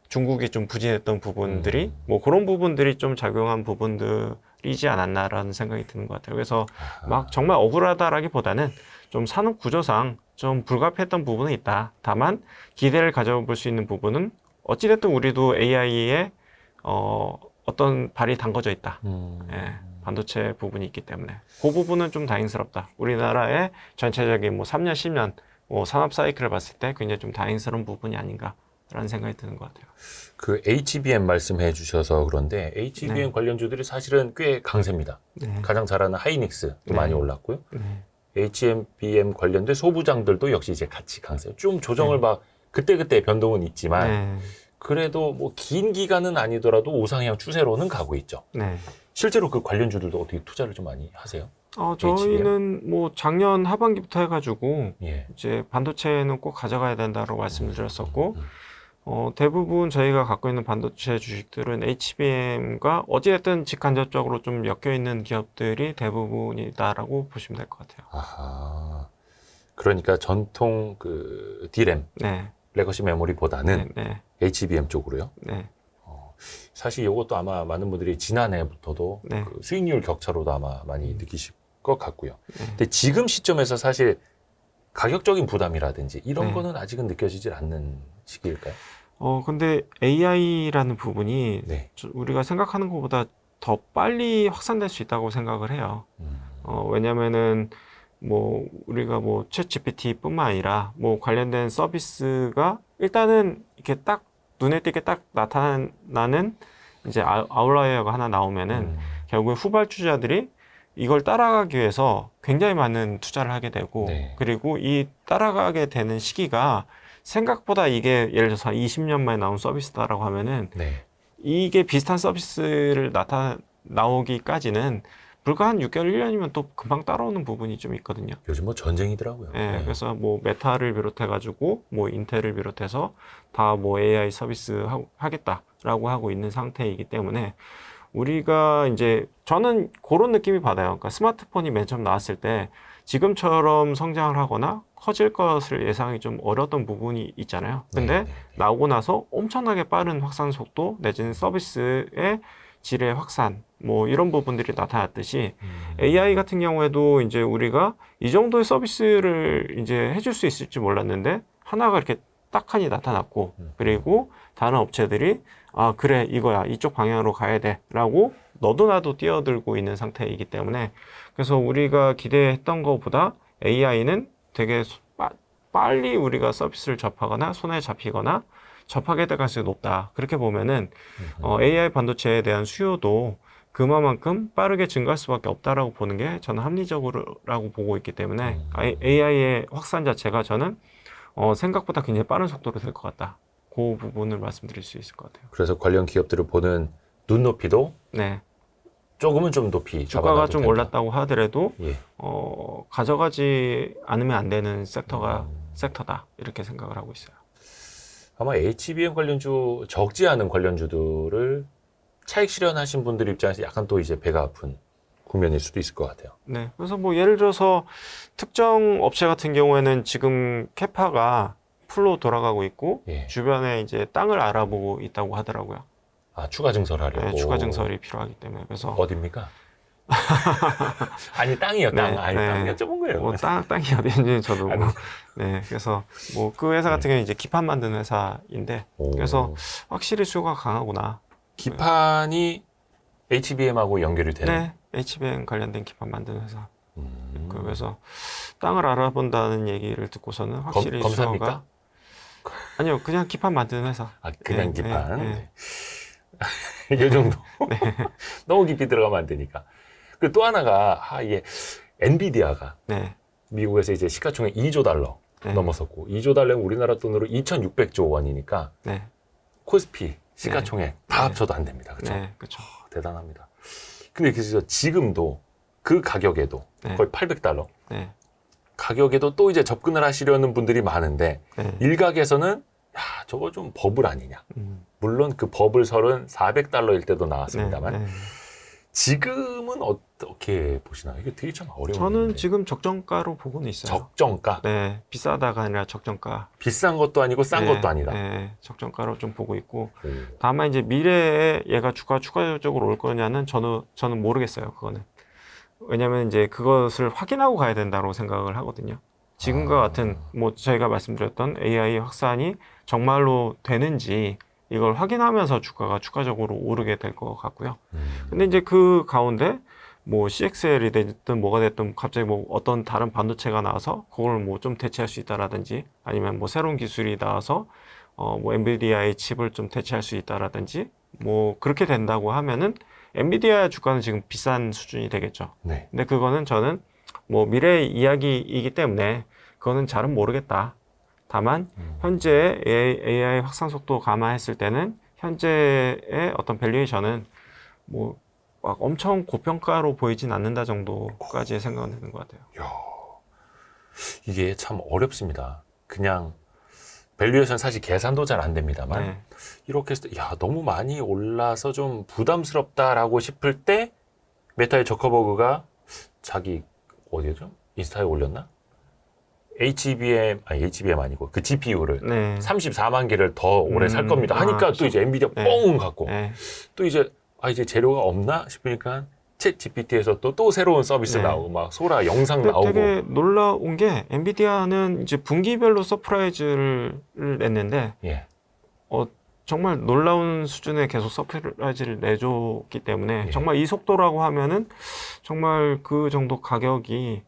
중국이 좀 부진했던 부분들이 뭐 그런 부분들이 좀 작용한 부분들이지 않았나라는 생각이 드는 것 같아요. 그래서 막 정말 억울하다라기보다는 좀 산업 구조상 좀 불가피했던 부분은 있다. 다만 기대를 가져볼 수 있는 부분은 어찌됐든 우리도 AI에 어떤 발이 담궈져 있다. 예, 반도체 부분이 있기 때문에 그 부분은 좀 다행스럽다. 우리나라의 전체적인 뭐 3년, 10년 뭐 산업 사이클을 봤을 때 굉장히 좀 다행스러운 부분이 아닌가라는 생각이 드는 것 같아요. 그 HBM 말씀해 주셔서 그런데 HBM 네. 관련주들이 사실은 꽤 강세입니다. 네. 가장 잘하는 하이닉스도 네. 많이 올랐고요. 네. HBM 관련된 소부장들도 역시 이제 같이 강세. 좀 조정을 막 그때그때 변동은 있지만 네. 그래도 뭐 긴 기간은 아니더라도 우상향 추세로는 가고 있죠. 네. 실제로 그 관련주들도 어떻게 투자를 좀 많이 하세요? 저희는 뭐 작년 하반기부터 해가지고 예. 이제 반도체는 꼭 가져가야 된다고 말씀을 드렸었고, 대부분 저희가 갖고 있는 반도체 주식들은 HBM과 어찌됐든 직간접적으로 좀 엮여 있는 기업들이 대부분이다라고 보시면 될 것 같아요. 아하. 그러니까 전통 그 D램, 네. 레거시 메모리보다는 네. HBM 쪽으로요. 네. 사실 이것도 아마 많은 분들이 지난해부터도 네. 그 수익률 격차로도 아마 많이 느끼실 것 같고요. 근데 지금 시점에서 사실 가격적인 부담이라든지 이런 네. 거는 아직은 느껴지질 않는 시기일까요? 근데 AI라는 부분이 네. 우리가 생각하는 것보다 더 빨리 확산될 수 있다고 생각을 해요. 왜냐면은 뭐 우리가 뭐 챗GPT뿐만 아니라 뭐 관련된 서비스가 일단은 이렇게 딱 눈에 띄게 딱 나타나는 이제 아웃라이어가 하나 나오면은 결국에 후발주자들이 이걸 따라가기 위해서 굉장히 많은 투자를 하게 되고, 네. 그리고 이 따라가게 되는 시기가 생각보다 이게 예를 들어서 20년 만에 나온 서비스다라고 하면은 네. 이게 비슷한 서비스를 나오기까지는 불과 한 6개월, 1년이면 또 금방 따라오는 부분이 좀 있거든요. 요즘 뭐 전쟁이더라고요. 네, 그래서 뭐 메타를 비롯해가지고 뭐 인텔을 비롯해서 다 뭐 AI 서비스 하겠다라고 하고 있는 상태이기 때문에 우리가 이제 저는 그런 느낌이 받아요. 그러니까 스마트폰이 맨 처음 나왔을 때 지금처럼 성장을 하거나 커질 것을 예상이 좀 어려웠던 부분이 있잖아요. 근데 나오고 나서 엄청나게 빠른 확산 속도 내지는 서비스의 질의 확산 뭐 이런 부분들이 나타났듯이 AI 같은 경우에도 이제 우리가 이 정도의 서비스를 이제 해줄 수 있을지 몰랐는데 하나가 이렇게 딱하니 나타났고, 그리고 다른 업체들이 그래 이거야 이쪽 방향으로 가야 돼 라고 너도 나도 뛰어들고 있는 상태이기 때문에, 그래서 우리가 기대했던 것보다 AI는 되게 빨리 우리가 서비스를 접하거나 손에 잡히거나 접하게 될 가능성이 높다. 그렇게 보면은 AI 반도체에 대한 수요도 그만큼 빠르게 증가할 수밖에 없다라고 보는 게 저는 합리적으로라고 보고 있기 때문에 AI의 확산 자체가 저는 생각보다 굉장히 빠른 속도로 될 것 같다. 그 부분을 말씀드릴 수 있을 것 같아요. 그래서 관련 기업들을 보는 눈높이도 네. 조금은 좀 높이 주가가 잡아놔도 좀 된다. 올랐다고 하더라도 예. 가져가지 않으면 안 되는 섹터다 이렇게 생각을 하고 있어요. 아마 HBM 관련주 적지 않은 관련주들을 차익 실현하신 분들 입장에서 약간 또 이제 배가 아픈 국면일 수도 있을 것 같아요. 네, 그래서 뭐 예를 들어서 특정 업체 같은 경우에는 지금 캐파가 풀로 돌아가고 있고 예. 주변에 이제 땅을 알아보고 있다고 하더라고요. 추가 증설하려고. 네, 추가 증설이 필요하기 때문에. 그래서 어디입니까? 아니 땅이요, 땅. 네, 아니 네. 땅 여쭤본 거예요. 뭐 땅이 어디인지 저도 아니. 뭐, 네, 그래서 뭐 그 회사 같은 경우는 이제 기판 만드는 회사인데 오. 그래서 확실히 수요가 강하구나. 기판이 HBM하고 연결이 되는. 네, HBM 관련된 기판 만드는 회사. 음. 그래서 땅을 알아본다는 얘기를 듣고서는 확실히 검사입니까? 수요가 아니요, 그냥 기판 만드는 회사. 아, 그냥 네, 기판. 네, 이 정도. 너무 깊이 들어가면 안 되니까. 그 또 하나가 이게 엔비디아가 네, 미국에서 이제 시가총액 2조 달러 네. 넘었었고 2조 달러면 우리나라 돈으로 2,600조 원이니까 네, 코스피 시가총액 다 네. 합쳐도 안 됩니다. 그렇죠? 네, 그렇죠. 대단합니다. 근데 그래서 지금도 그 가격에도 네. 거의 800달러 네, 가격에도 또 이제 접근을 하시려는 분들이 많은데 네. 일각에서는 야, 저거 좀 버블 아니냐. 물론 그 버블 설은 400달러일 때도 나왔습니다만 네, 네. 지금은 어떻게 보시나요? 이게 되게 참 어려운 저는 일인데. 지금 적정가로 보고는 있어요. 적정가. 네, 비싸다가 아니라 적정가. 비싼 것도 아니고 싼 네, 것도 아니다. 네, 적정가로 좀 보고 있고. 오. 다만 이제 미래에 얘가 주가 추가적으로 올 거냐는 저는 모르겠어요. 그거는. 왜냐면 이제 그것을 확인하고 가야 된다고 생각을 하거든요. 지금과 같은 뭐 저희가 말씀드렸던 AI 확산이 정말로 되는지 이걸 확인하면서 주가가 추가적으로 오르게 될 것 같고요. 근데 이제 그 가운데 뭐 CXL이 됐든 뭐가 됐든 갑자기 뭐 어떤 다른 반도체가 나와서 그걸 뭐 좀 대체할 수 있다라든지 아니면 뭐 새로운 기술이 나와서 뭐 엔비디아의 칩을 좀 대체할 수 있다라든지 뭐 그렇게 된다고 하면은 엔비디아 주가는 지금 비싼 수준이 되겠죠. 네. 근데 그거는 저는 뭐 미래의 이야기이기 때문에 그거는 잘은 모르겠다. 다만 현재 AI 확산 속도 감안했을 때는 현재의 어떤 밸류에이션은 뭐 막 엄청 고평가로 보이진 않는다 정도까지의 생각은 드는 것 같아요. 야, 이게 참 어렵습니다. 그냥 밸류에이션 사실 계산도 잘 안 됩니다만 네. 이렇게 했을 때 야, 너무 많이 올라서 좀 부담스럽다라고 싶을 때 메타의 저커버그가 자기 어디죠? 인스타에 올렸나? HBM 아니고 그 GPU를 네. 34만 개를 더 오래 살 겁니다. 하니까 그렇죠. 또 이제 엔비디아 네. 뻥 갖고 네. 또 이제 이제 재료가 없나 싶으니까 챗 GPT에서 또 새로운 서비스 네. 나오고 막 소라 영상 근데 나오고 되게 놀라운 게 엔비디아는 이제 분기별로 서프라이즈를 냈는데 예. 정말 놀라운 수준의 계속 서프라이즈를 내줬기 때문에 예. 정말 이 속도라고 하면은 정말 그 정도 가격이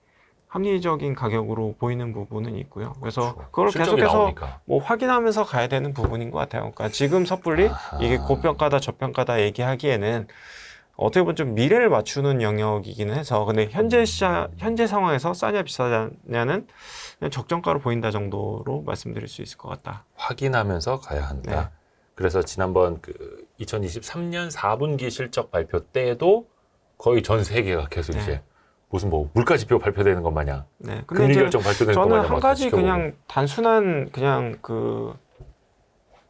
합리적인 가격으로 보이는 부분은 있고요. 그래서 그렇죠. 그걸 실적이 계속해서 나오니까. 뭐 확인하면서 가야 되는 부분인 것 같아요. 그러니까 지금 섣불리 아하. 이게 고평가다 저평가다 얘기하기에는 어떻게 보면 좀 미래를 맞추는 영역이기는 해서 근데 현재 상황에서 싸냐 비싸냐는 그냥 적정가로 보인다 정도로 말씀드릴 수 있을 것 같다. 확인하면서 가야 한다. 네. 그래서 지난번 그 2023년 4분기 실적 발표 때도 거의 전 세계가 계속 네. 이제 무슨 뭐 물가 지표 발표되는 것 마냥 네. 근데 금리 이제 결정 발표되는 것 저는 마냥 한 막 가지 지켜보고. 그냥 단순한 그냥 그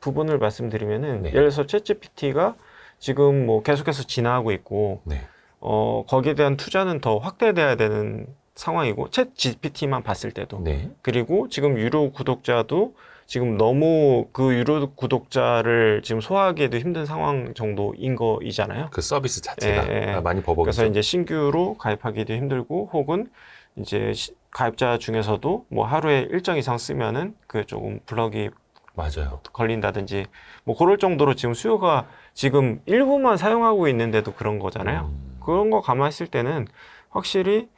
부분을 말씀드리면은 네. 예를 들어서 챗GPT가 지금 뭐 계속해서 진화하고 있고 네. 거기에 대한 투자는 더 확대돼야 되는 상황이고 챗GPT만 봤을 때도 네. 그리고 지금 유료 구독자도 지금 너무 그 유료 구독자를 지금 소화하기에도 힘든 상황 정도인 거이잖아요. 그 서비스 자체가 예, 예. 많이 버벅이죠. 그래서 이제 신규로 가입하기도 힘들고 혹은 이제 가입자 중에서도 뭐 하루에 일정 이상 쓰면은 그 조금 블럭이 맞아요. 걸린다든지 뭐 그럴 정도로 지금 수요가 지금 일부만 사용하고 있는데도 그런 거잖아요. 그런 거 감안했을 때는 확실히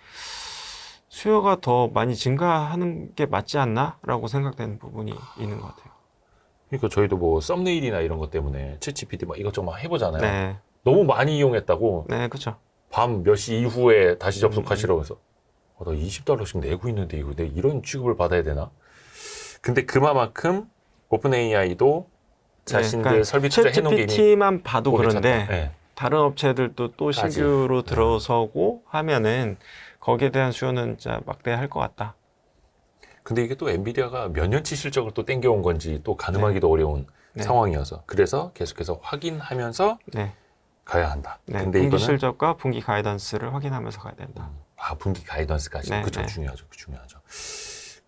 수요가 더 많이 증가하는 게 맞지 않나라고 생각되는 부분이 있는 것 같아요. 그러니까 저희도 뭐 썸네일이나 이런 것 때문에 챗 GPT 막 이것저것 막 해보잖아요. 네, 너무 많이 이용했다고 네, 그렇죠. 밤 몇 시 이후에 다시 접속하시라고 해서 나 $20씩 내고 있는데 이거 내가 이런 취급을 받아야 되나? 근데 그만큼 오픈 AI도 자신들 그러니까 설비 투자 해놓은 게 이미 챗GPT만 봐도 그런데 네. 다른 업체들도 또 까지. 신규로 들어서고 하면은 거기에 대한 수요는 진짜 막대할 것 같다. 근데 이게 또 엔비디아가 몇 년치 실적을 또 땡겨온 건지 또 가늠하기도 어려운 네. 상황이어서 그래서 계속해서 확인하면서 네. 가야 한다. 네. 근데 분기 이거는 실적과 분기 가이던스를 확인하면서 가야 된다. 분기 가이던스까지 네, 그쵸 네. 중요하죠. 중요하죠.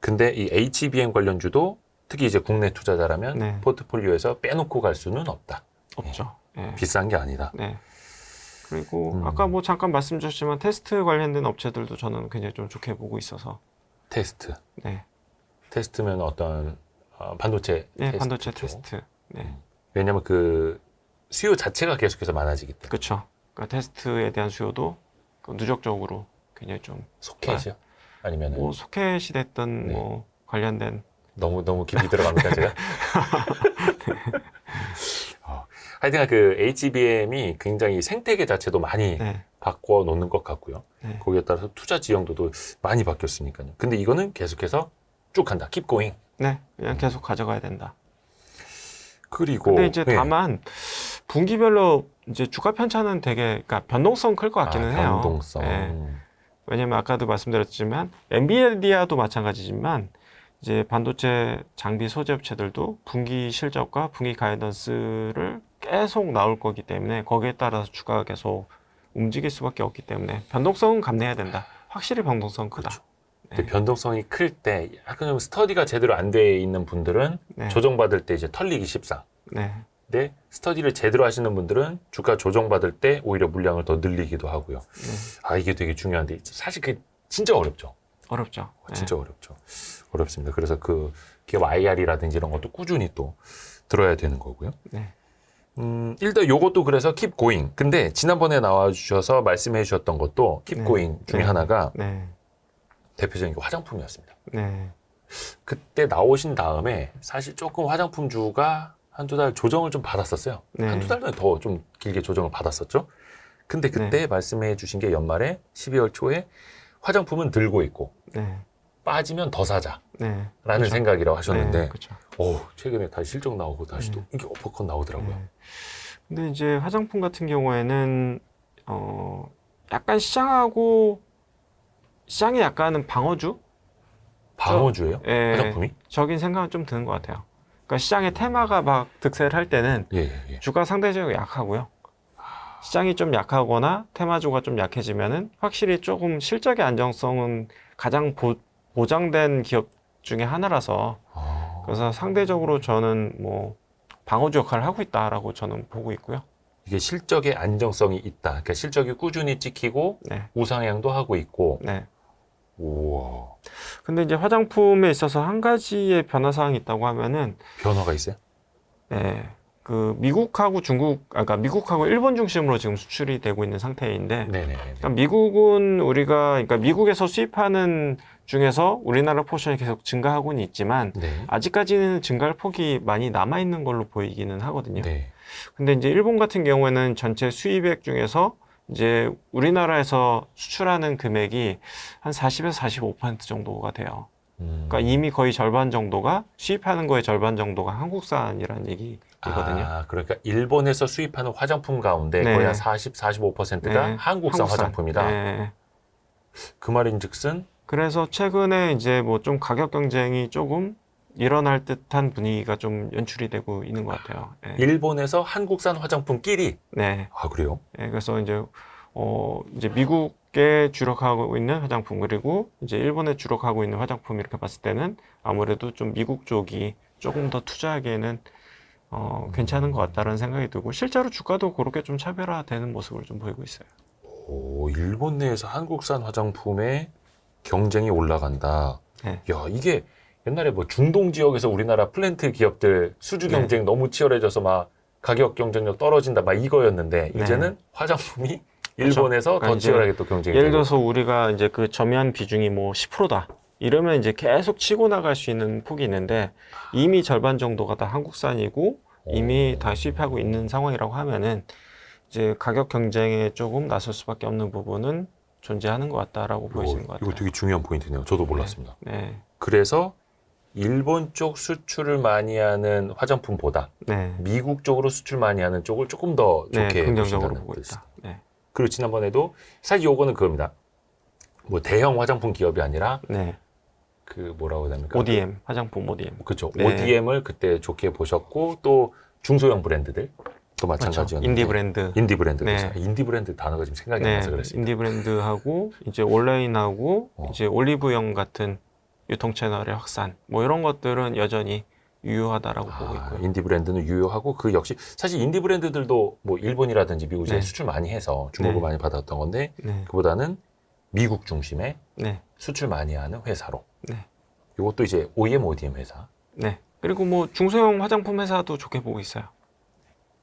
근데 이 HBM 관련주도 특히 이제 국내 투자자라면 네. 포트폴리오에서 빼놓고 갈 수는 없다. 없죠. 네. 비싼 게 아니다. 네. 그리고 아까 뭐 잠깐 말씀 주셨지만 테스트 관련된 업체들도 저는 굉장히 좀 좋게 보고 있어서. 테스트. 네. 테스트면 어떤 반도체 네, 테스트 반도체 쪽. 테스트. 네. 왜냐하면 그 수요 자체가 계속해서 많아지기 때문에. 그렇죠. 그러니까 테스트에 대한 수요도 그 누적적으로 굉장히 좀 소켓이요? 아니면은 뭐 소켓이 됐든 네. 뭐 관련된 너무 깊이 들어갑니까 제가? 하여튼 그 HBM이 굉장히 생태계 자체도 많이 네. 바꿔 놓는 것 같고요. 네. 거기에 따라서 투자 지형도도 많이 바뀌었으니까요. 근데 이거는 계속해서 쭉 간다. keep going. 네. 그냥 계속 가져가야 된다. 그리고 근데 이제 네. 다만 분기별로 이제 주가 편차는 되게 그러니까 변동성 클 것 같기는 해요. 변동성. 네. 왜냐면 아까도 말씀드렸지만 엔비디아도 마찬가지지만 이제 반도체 장비 소재 업체들도 분기 실적과 분기 가이던스를 계속 나올 거기 때문에 거기에 따라서 주가가 계속 움직일 수밖에 없기 때문에 변동성은 감내해야 된다. 확실히 변동성 크다. 그렇죠. 근데 변동성이 클 때 약간 좀 스터디가 제대로 안 돼 있는 분들은 네. 조정받을 때 이제 털리기 쉽사. 네. 근데 스터디를 제대로 하시는 분들은 주가 조정받을 때 오히려 물량을 더 늘리기도 하고요. 이게 되게 중요한데 사실 그게 진짜 어렵죠. 어렵죠. 네. 진짜 어렵죠. 어렵습니다. 그래서 그 기업 IR이라든지 이런 것도 꾸준히 또 들어야 되는 거고요. 네. 일단 요것도 그래서 keep going. 근데 지난번에 나와주셔서 말씀해 주셨던 것도 keep 네. going 중에 네. 하나가 네. 대표적인 게 화장품이었습니다. 네. 그때 나오신 다음에 사실 조금 화장품주가 한두 달 조정을 좀 받았었어요. 네. 한두 달 전에 더 좀 길게 조정을 받았었죠. 근데 그때 네. 말씀해 주신 게 연말에 12월 초에 화장품은 들고 있고 네. 빠지면 더 사자 네. 라는 생각이라고 하셨는데 네. 그렇죠. 최근에 다시 실적 나오고 다시 또 이게 어퍼컷 나오더라고요. 네. 근데 이제 화장품 같은 경우에는 약간 시장이 약간은 방어주? 방어주예요? 예, 화장품이? 적인 생각은 좀 드는 것 같아요. 그러니까 시장의 테마가 막 득세를 할 때는 예. 주가 상대적으로 약하고요. 시장이 좀 약하거나 테마주가 좀 약해지면은 확실히 조금 실적의 안정성은 가장 보장된 기업 중에 하나라서 그래서 상대적으로 저는 뭐 방어주 역할을 하고 있다라고 저는 보고 있고요. 이게 실적의 안정성이 있다. 그러니까 실적이 꾸준히 찍히고 네. 우상향도 하고 있고. 네. 우와. 근데 이제 화장품에 있어서 한 가지의 변화 사항이 있다고 하면은 변화가 있어요? 네. 그 미국하고 그러니까 미국하고 일본 중심으로 지금 수출이 되고 있는 상태인데 네네. 그러니까 미국은 그러니까 미국에서 수입하는 중에서 우리나라 포션이 계속 증가하고는 있지만 네. 아직까지는 증가할 폭이 많이 남아 있는 걸로 보이기는 하거든요. 네. 근데 이제 일본 같은 경우에는 전체 수입액 중에서 이제 우리나라에서 수출하는 금액이 한 40에서 45% 정도가 돼요. 그러니까 이미 거의 절반 정도가 수입하는 거의 절반 정도가 한국산이라는 얘기거든요. 그러니까 일본에서 수입하는 화장품 가운데 네. 거의 한 40, 45%가 네. 한국산 화장품이다. 네. 그 말인즉슨 그래서 최근에 이제 뭐 좀 가격 경쟁이 조금 일어날 듯한 분위기가 좀 연출이 되고 있는 것 같아요. 네. 일본에서 한국산 화장품끼리. 네. 그래요? 네. 그래서 이제 미국에 주력하고 있는 화장품 그리고 이제 일본에 주력하고 있는 화장품 이렇게 봤을 때는 아무래도 좀 미국 쪽이 조금 더 투자하기에는 괜찮은 것 같다는 생각이 들고 실제로 주가도 그렇게 좀 차별화되는 모습을 좀 보이고 있어요. 일본 내에서 한국산 화장품의 경쟁이 올라간다. 네. 야, 이게 옛날에 뭐 중동 지역에서 우리나라 플랜트 기업들 수주 경쟁 너무 치열해져서 막 가격 경쟁력 떨어진다 막 이거였는데 네. 이제는 화장품이 그렇죠. 일본에서 그러니까 더 이제 치열하게 또 경쟁이 예를 되고. 들어서 우리가 이제 그 점유한 비중이 뭐 10%다. 이러면 이제 계속 치고 나갈 수 있는 폭이 있는데 이미 절반 정도가 다 한국산이고 이미 다 수입하고 있는 상황이라고 하면은 이제 가격 경쟁에 조금 나설 수밖에 없는 부분은 존재하는 것 같다라고 보여지는 것 같아요. 이거 되게 중요한 포인트네요. 저도 몰랐습니다. 네. 그래서 일본 쪽 수출을 많이 하는 화장품보다 네. 미국 쪽으로 수출 많이 하는 쪽을 조금 더 네, 좋게 긍정적으로 보신다는 보고 뜻이다. 있다. 네. 그리고 지난번에도 사실 요거는 그겁니다. 뭐 대형 화장품 기업이 아니라 네. 그 뭐라고 해야 됩니까? ODM, 화장품 ODM. 그렇죠. 네. ODM을 그때 좋게 보셨고 또 중소형 브랜드들 또 마찬가지였는데 그렇죠. 인디 브랜드. 인디 브랜드 네. 그렇죠. 인디 브랜드 단어가 지금 생각이 안 네. 나서 그랬습니다. 인디 브랜드하고 이제 온라인하고 이제 올리브영 같은 유통 채널의 확산 뭐 이런 것들은 여전히 유효하다라고 보고 있고요. 인디 브랜드는 유효하고 그 역시 사실 인디 브랜드들도 뭐 일본이라든지 미국에 네. 수출 많이 해서 주목을 네. 많이 받았던 건데 네, 그보다는 미국 중심의 네, 수출 많이 하는 회사로. 네, 이것도 이제 OEM, ODM 회사. 네. 그리고 뭐 중소형 화장품 회사도 좋게 보고 있어요.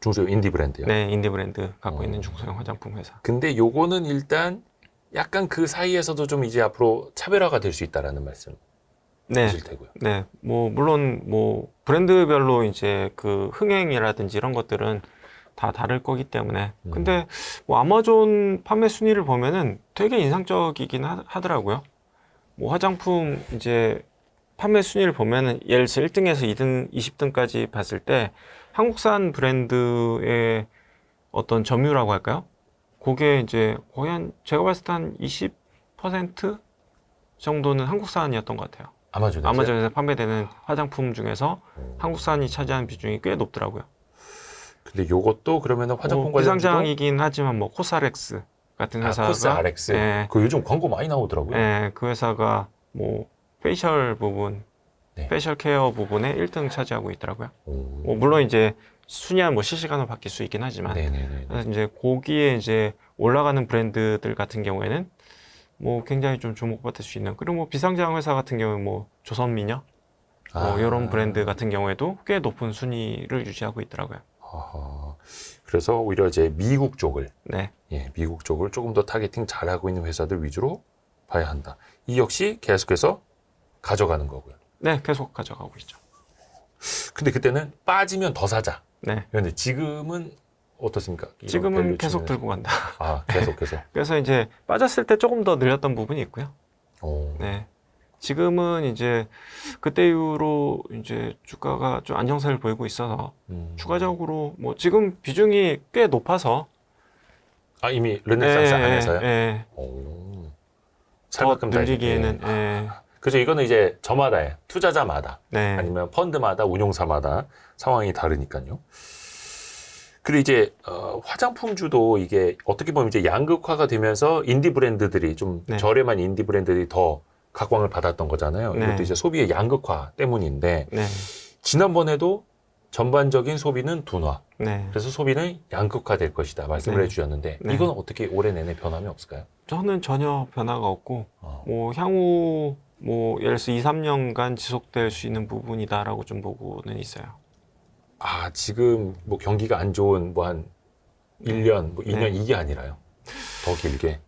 중소형 인디 브랜드요. 네, 인디 브랜드 갖고 있는 중소형 화장품 회사. 근데 요거는 일단 약간 그 사이에서도 좀 이제 앞으로 차별화가 될 수 있다라는 말씀 네, 하실 테고요. 네. 뭐 물론 뭐 브랜드별로 이제 그 흥행이라든지 이런 것들은 다 다를 거기 때문에. 근데 뭐 아마존 판매 순위를 보면은 되게 인상적이긴 하더라고요. 뭐 화장품 이제 판매 순위를 보면은 예를 들어서 1등에서 2등, 20등까지 봤을 때 한국산 브랜드의 어떤 점유라고 할까요? 그게 이제 거의 한 제가 봤을 때 한 20% 정도는 한국산이었던 것 같아요. 아마존에서. 아마존에서 판매되는 화장품 중에서 한국산이 차지하는 비중이 꽤 높더라고요. 근데 요것도 그러면은 화장품 뭐 관련주도 비상장이긴 하지만 뭐 코스알엑스 같은 회사가 코스알엑스. 예, 그 요즘 광고 많이 나오더라고요. 예, 그 회사가 뭐 페이셜 부분, 네. 페이셜 케어 부분에 1등 차지하고 있더라고요. 오. 뭐 물론 이제 순위야 뭐 실시간으로 바뀔 수 있긴 하지만 네네네. 그래서 이제 거기에 이제 올라가는 브랜드들 같은 경우에는 뭐 굉장히 좀 주목받을 수 있는 그리고 뭐 비상장 회사 같은 경우에 뭐 조선미녀 뭐 이런 브랜드 같은 경우에도 꽤 높은 순위를 유지하고 있더라고요. 아하. 그래서 오히려 이제 미국 쪽을 네, 예, 미국 쪽을 조금 더 타겟팅 잘하고 있는 회사들 위주로 봐야 한다. 이 역시 계속해서 가져가는 거고요. 네 계속 가져가고 있죠. 근데 그때는 빠지면 더 사자. 네, 그런데 지금은 어떻습니까? 이런 지금은 밸류 계속 측면에서. 들고 간다. 계속해서. 그래서 이제 빠졌을 때 조금 더 늘렸던 부분이 있고요. 오. 네. 지금은 이제 그때 이후로 이제 주가가 좀 안정세를 보이고 있어서 추가적으로 뭐 지금 비중이 꽤 높아서 이미 르네상스 예, 안에서요? 예, 오. 더 살만큼 늘리기에는 예, 그래서 이거는 이제 저마다예요. 투자자마다 네, 아니면 펀드마다 운용사마다 상황이 다르니까요. 그리고 이제 화장품주도 이게 어떻게 보면 이제 양극화가 되면서 인디 브랜드들이 좀 네. 저렴한 인디 브랜드들이 더 각광을 받았던 거잖아요. 네. 이것도 이제 소비의 양극화 때문인데 네, 지난번에도 전반적인 소비는 둔화. 네. 그래서 소비는 양극화될 것이다 말씀을 네. 해주셨는데 네. 이건 어떻게 올해 내내 변함이 없을까요? 저는 전혀 변화가 없고 어. 뭐 향후 뭐 예를 들어서 2, 3년간 지속될 수 있는 부분이다라고 좀 보고는 있어요. 지금 뭐 경기가 안 좋은 뭐 한 1년, 뭐 2년 네. 이게 아니라요. 더 길게.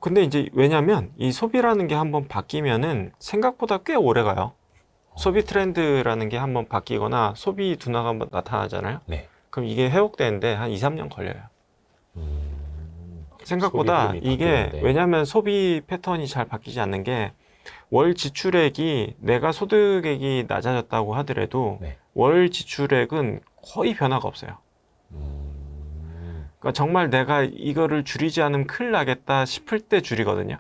근데 이제 왜냐면 이 소비라는 게 한번 바뀌면은 생각보다 꽤 오래 가요. 소비 트렌드라는 게 한번 바뀌거나 소비 둔화가 한번 나타나잖아요. 네. 그럼 이게 회복되는데 한 2, 3년 걸려요. 생각보다 소비 흐름이 이게 바뀌는데. 왜냐면 소비 패턴이 잘 바뀌지 않는 게 월 지출액이 내가 소득액이 낮아졌다고 하더라도 네. 월 지출액은 거의 변화가 없어요. 그러니까 정말 내가 이거를 줄이지 않으면 큰일 나겠다 싶을 때 줄이거든요.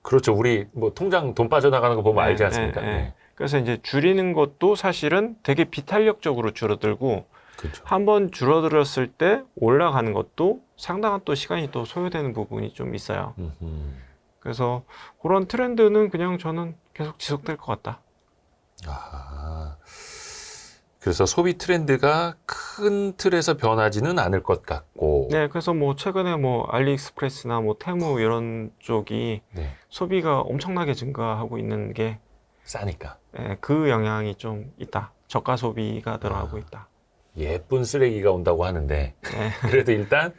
그렇죠. 우리 뭐 통장 돈 빠져나가는 거 보면 네, 알지 않습니까? 네, 네. 네. 그래서 이제 줄이는 것도 사실은 되게 비탄력적으로 줄어들고 그렇죠. 한번 줄어들었을 때 올라가는 것도 상당한 또 시간이 또 소요되는 부분이 좀 있어요. 그래서 그런 트렌드는 그냥 저는 계속 지속될 것 같다. 그래서 소비 트렌드가 큰 틀에서 변하지는 않을 것 같고. 네, 그래서 뭐 최근에 뭐 알리익스프레스나 뭐 테무 이런 쪽이 네. 소비가 엄청나게 증가하고 있는 게 싸니까. 그 영향이 좀 있다. 저가 소비가 늘어나고 있다. 예쁜 쓰레기가 온다고 하는데 네. 그래도 일단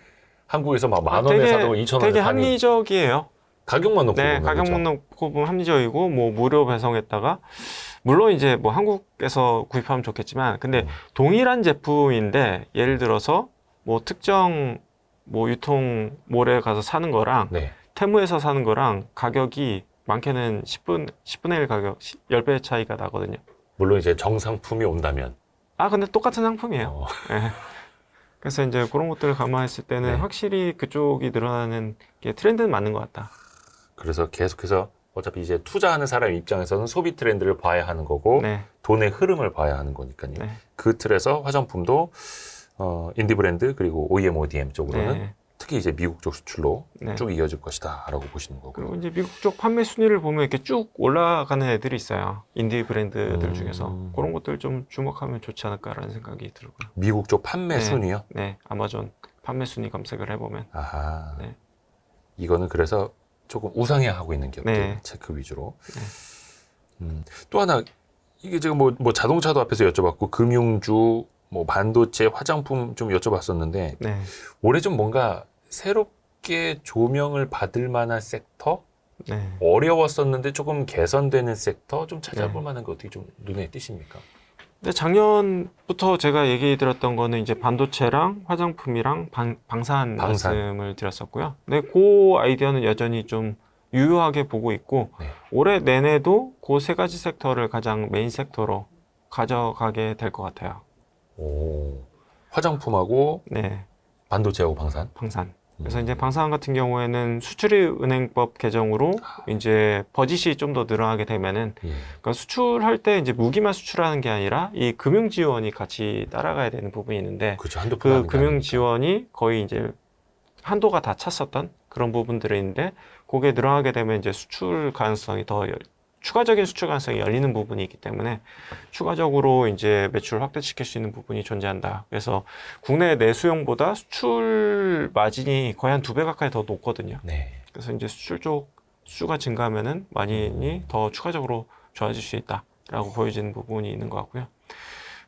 한국에서 막 만 원에 되게- 사도 2천 원에 되게 파는 합리적이에요. 가격만 놓고 네, 보면 가격만 그렇죠? 놓고 보면 합리적이고 뭐 무료 배송했다가 물론 이제 뭐 한국에서 구입하면 좋겠지만 근데 동일한 제품인데 예를 들어서 뭐 특정 뭐 유통몰에 가서 사는 거랑 네. 테무에서 사는 거랑 가격이 많게는 10분의 1 가격 10배 차이가 나거든요. 물론 이제 정상품이 온다면. 근데 똑같은 상품이에요. 네. 그래서 이제 그런 것들을 감안했을 때는 네. 확실히 그쪽이 늘어나는 게 트렌드는 맞는 것 같다. 그래서 계속해서 어차피 이제 투자하는 사람 입장에서는 소비 트렌드를 봐야 하는 거고 네. 돈의 흐름을 봐야 하는 거니까요. 네. 그 틀에서 화장품도 인디 브랜드 그리고 OEM, ODM 쪽으로는 네. 특히 이제 미국 쪽 수출로 네. 쭉 이어질 것이다라고 보시는 거고요. 그리고 이제 미국 쪽 판매 순위를 보면 이렇게 쭉 올라가는 애들이 있어요. 인디 브랜드들 중에서 그런 것들 좀 주목하면 좋지 않을까라는 생각이 들고요. 미국 쪽 판매 네. 순위요? 네, 아마존 판매 순위 검색을 해보면 아하. 네. 이거는 그래서 조금 우상향하고 있는 기업들 네. 체크 위주로. 또 하나 이게 지금 뭐 자동차도 앞에서 여쭤봤고 금융주, 뭐 반도체, 화장품 좀 여쭤봤었는데 네. 올해 좀 뭔가 새롭게 조명을 받을 만한 섹터, 네. 어려웠었는데 조금 개선되는 섹터 좀 찾아볼 네. 만한 거 어떻게 좀 눈에 띄십니까? 근데 작년부터 제가 얘기 드렸던 거는 이제 반도체랑 화장품이랑 방산 말씀을 드렸었고요. 네, 그 아이디어는 여전히 좀 유효하게 보고 있고 네. 올해 내내도 그 세 가지 섹터를 가장 메인 섹터로 가져가게 될 것 같아요. 오, 화장품하고 네, 반도체하고 방산. 방산. 그래서 이제 방산 같은 경우에는 수출입은행법 개정으로 이제 버짓이 좀 더 늘어나게 되면은 예. 그러니까 수출할 때 이제 무기만 수출하는 게 아니라 이 금융 지원이 같이 따라가야 되는 부분이 있는데 그렇죠. 한두 푼 그 하는 게 금융 아니니까. 지원이 거의 이제 한도가 다 찼었던 그런 부분들이 있는데 그게 늘어나게 되면 이제 수출 가능성이 추가적인 수출 가능성이 열리는 부분이 있기 때문에 추가적으로 이제 매출을 확대시킬 수 있는 부분이 존재한다. 그래서 국내 내수용보다 수출 마진이 거의 한 2배 가까이 더 높거든요. 네. 그래서 이제 수출 쪽 수가 증가하면은 마진이 더 추가적으로 좋아질 수 있다라고 보여지는 부분이 있는 것 같고요.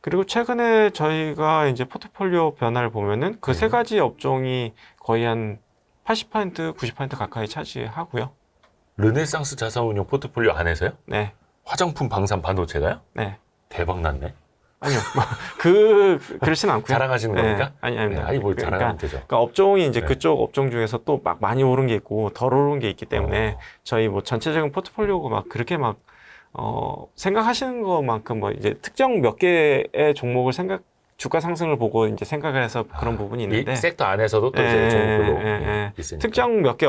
그리고 최근에 저희가 이제 포트폴리오 변화를 보면은 그 세 가지 업종이 거의 한 80%, 90% 가까이 차지하고요. 르네상스 자산운용 포트폴리오 안에서요? 네, 화장품, 방산, 반도체가요? 네. 대박 났네. 아니요, 그렇진 않고요. 자랑하시는 네, 겁니까? 아니, 네, 아니 뭘 그러니까, 자랑하면 되죠. 그러니까 업종이 이제 네. 그쪽 업종 중에서 또 막 많이 오른 게 있고 덜 오른 게 있기 때문에 어. 저희 뭐 전체적인 포트폴리오가 막 그렇게 막 생각하시는 것만큼 뭐 이제 특정 몇 개의 종목을 주가 상승을 보고 이제 생각을 해서 그런 부분이 있는데 이 섹터 안에서도 또 이제 종목별로 있으니까. 특정 몇 개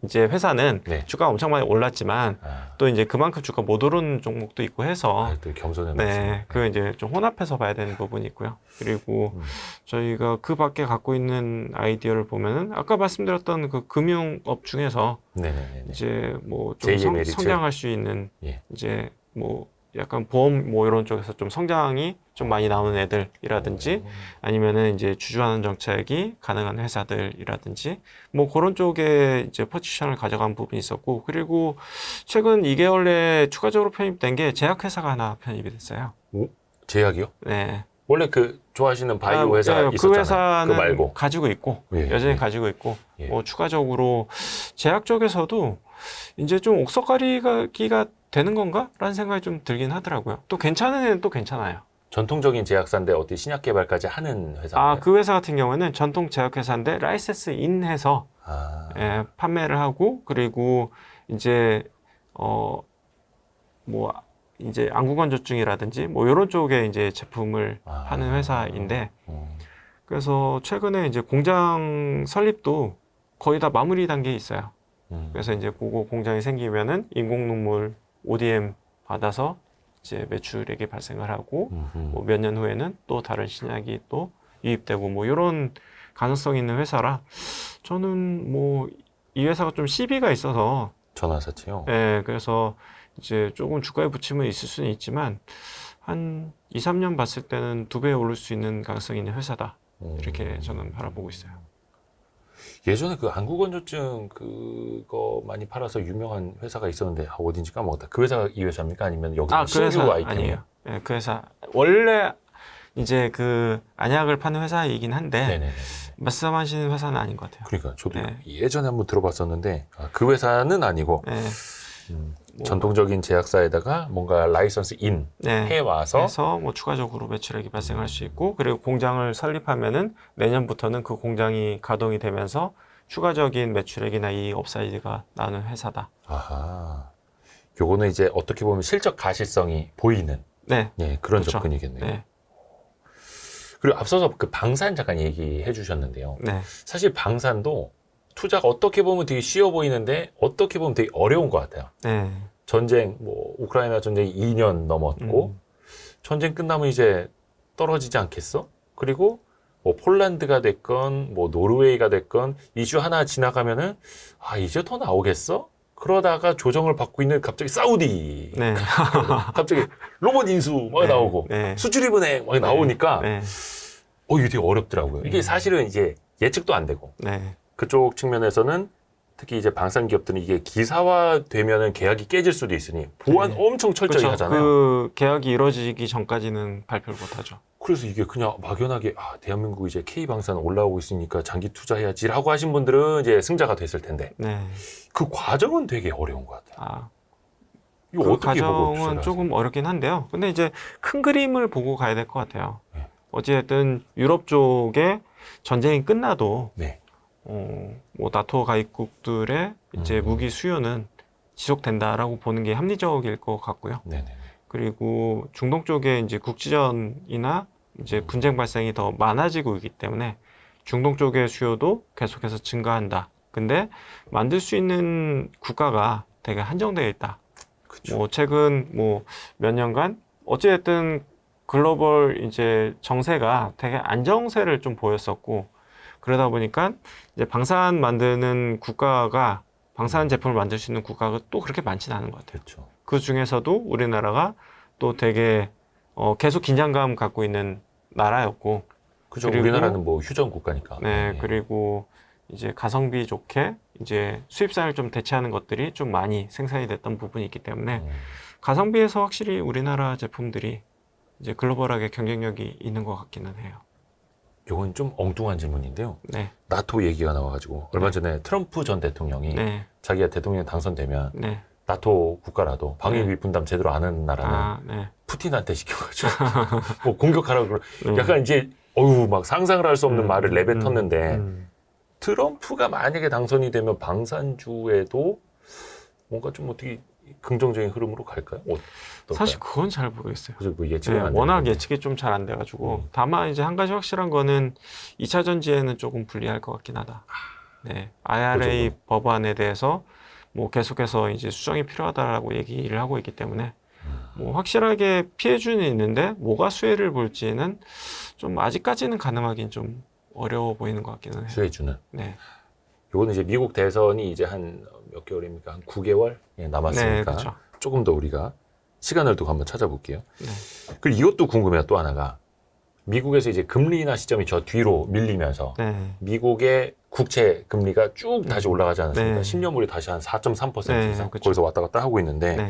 이제 회사는 네. 주가가 엄청 많이 올랐지만 또 이제 그만큼 주가 못 오른 종목도 있고 해서 또 겸손해 네, 그 이제 좀 혼합해서 봐야 되는 부분이 있고요. 그리고 저희가 그 밖에 갖고 있는 아이디어를 보면은 아까 말씀드렸던 그 금융업 중에서 네네네. 이제 뭐 좀 제2의 메리츠. 성장할 수 있는 예. 이제 뭐 약간 보험 뭐 이런 쪽에서 좀 성장이 좀 많이 나오는 애들이라든지 아니면은 이제 주주환원 정책이 가능한 회사들이라든지 뭐 그런 쪽에 이제 포지션을 가져간 부분이 있었고 그리고 최근 2개월 내에 추가적으로 편입된 게 제약회사가 하나 편입이 됐어요. 오? 제약이요? 네. 원래 그 좋아하시는 바이오 회사 네, 있었잖아요. 그 회사는 그거 말고. 가지고 있고 예, 여전히 예. 가지고 있고 예. 뭐 추가적으로 제약 쪽에서도 이제 좀 옥석가리기가 되는 건가라는 생각이 좀 들긴 하더라고요. 또 괜찮은 애는 또 괜찮아요. 전통적인 제약사인데 어떻게 신약 개발까지 하는 회사인가요? 그 회사 같은 경우에는 전통 제약회사인데 라이센스 인해서 판매를 하고 그리고 이제 뭐 이제 안구건조증이라든지 뭐 이런 쪽에 이제 제품을 하는 회사인데 그래서 최근에 이제 공장 설립도 거의 다 마무리 단계에 있어요. 그래서 이제 그거 공장이 생기면은 인공눈물 ODM 받아서 이제 매출액이 발생을 하고 뭐 몇 년 후에는 또 다른 신약이 또 유입되고 뭐 이런 가능성이 있는 회사라 저는 뭐 이 회사가 좀 시비가 있어서 전화사치요? 예, 그래서 이제 조금 주가에 부침은 있을 수는 있지만 한 2, 3년 봤을 때는 2배 오를 수 있는 가능성이 있는 회사다. 이렇게 저는 바라보고 있어요. 예전에 그 안구건조증 그거 많이 팔아서 유명한 회사가 있었는데 어딘지 까먹었다. 그 회사가 이 회사입니까? 아니면 여기 그 신규 회사 아이템이에요? 아니에요. 예, 그 회사 원래 이제 그 안약을 파는 회사이긴 한데 네네네. 말씀하시는 회사는 아닌 것 같아요. 그러니까 저도 네. 예전에 한번 들어봤었는데 그 회사는 아니고 예, 전통적인 제약사에다가 뭔가 라이선스 인 네. 해와서 해서 뭐 추가적으로 매출액이 발생할 수 있고 그리고 공장을 설립하면은 내년부터는 그 공장이 가동이 되면서 추가적인 매출액이나 이 업사이드가 나오는 회사다. 아하. 요거는 이제 어떻게 보면 실적 가시성이 보이는 네, 예, 그런 그렇죠. 접근이겠네요. 네, 그리고 앞서서 그 방산 잠깐 얘기해 주셨는데요. 네, 사실 방산도 투자가 어떻게 보면 되게 쉬워 보이는데 어떻게 보면 되게 어려운 것 같아요. 네, 전쟁, 뭐 우크라이나 전쟁이 2년 넘었고 전쟁 끝나면 이제 떨어지지 않겠어? 그리고 뭐 폴란드가 됐건 뭐 노르웨이가 됐건 이슈 하나 지나가면은 아 이제 더 나오겠어? 그러다가 조정을 받고 있는 갑자기 사우디, 네. 갑자기 로봇 인수 막 네, 나오고 네. 수출입은행 막 나오니까 네. 이게 되게 어렵더라고요. 이게 사실은 이제 예측도 안 되고 네. 그쪽 측면에서는 특히 이제 방산 기업들은 이게 기사화 되면은 계약이 깨질 수도 있으니 보안 네. 엄청 철저히 그렇죠. 하잖아요. 그 계약이 이루어지기 전까지는 발표를 못 하죠. 그래서 이게 그냥 막연하게 대한민국 이제 K방산 올라오고 있으니까 장기 투자해야지라고 하신 분들은 이제 승자가 됐을 텐데 네. 그 과정은 되게 어려운 것 같아요. 아, 이거 그 어떻게 보고 과정은 투자를 조금 어렵긴 한데요. 근데 이제 큰 그림을 보고 가야 될 것 같아요. 네. 어찌됐든 유럽 쪽에 전쟁이 끝나도 네. 뭐 나토 가입국들의 이제 무기 수요는 지속된다라고 보는 게 합리적일 것 같고요. 네네. 그리고 중동 쪽에 이제 국지전이나 이제 분쟁 발생이 더 많아지고 있기 때문에 중동 쪽의 수요도 계속해서 증가한다. 근데 만들 수 있는 국가가 되게 한정되어 있다. 그쵸. 뭐 최근 뭐 몇 년간 어찌됐든 글로벌 이제 정세가 되게 안정세를 좀 보였었고 그러다 보니까 이제 방산 만드는 국가가 방산 제품을 만들 수 있는 국가가 또 그렇게 많지는 않은 것 같아요. 그렇죠. 그 중에서도 우리나라가 또 되게 계속 긴장감 갖고 있는 나라였고, 그죠. 그리고- 우리나라는 뭐 휴전 국가니까. 네, 그리고 이제 가성비 좋게 이제 수입산을 좀 대체하는 것들이 좀 많이 생산이 됐던 부분이 있기 때문에 가성비에서 확실히 우리나라 제품들이 이제 글로벌하게 경쟁력이 있는 것 같기는 해요. 이건 좀 엉뚱한 질문인데요. 네, 나토 얘기가 나와가지고 얼마 전에 트럼프 전 대통령이 네, 자기가 대통령 당선되면 네. 나토 국가라도 방위비 분담 제대로 안 하는 나라는 아, 네. 푸틴한테 시켜가지고 뭐 공격하라고 그러. 네. 약간 이제 막 상상을 할 수 없는 말을 내뱉었는데 음. 트럼프가 만약에 당선이 되면 방산주에도 뭔가 좀 어떻게 긍정적인 흐름으로 갈까요? 어떨까요? 사실 그건 잘 모르겠어요. 그래서 뭐 예측은 네, 안 워낙 되는데. 예측이 좀 잘 안 돼가지고 음. 다만 이제 한 가지 확실한 거는 2차 전지에는 조금 불리할 것 같긴 하다. 네, IRA 그죠. 법안에 대해서 뭐 계속해서 이제 수정이 필요하다라고 얘기를 하고 있기 때문에 뭐 확실하게 피해주는 있는데 뭐가 수혜를 볼지는 좀 아직까지는 가늠하기는 좀 어려워 보이는 것 같기는 해요. 수혜주는. 네, 요거는 이제 미국 대선이 이제 한 몇 개월입니까? 한 9개월 남았으니까 네, 그렇죠. 조금 더 우리가 시간을 두고 한번 찾아볼게요. 네, 그리고 이것도 궁금해요. 또 하나가 미국에서 이제 금리 인하 시점이 저 뒤로 밀리면서 네, 미국의 국채 금리가 쭉 다시 올라가지 않았습니까? 네. 10년물이 다시 한 4.3% 네, 이상 그쵸. 거기서 왔다 갔다 하고 있는데 네,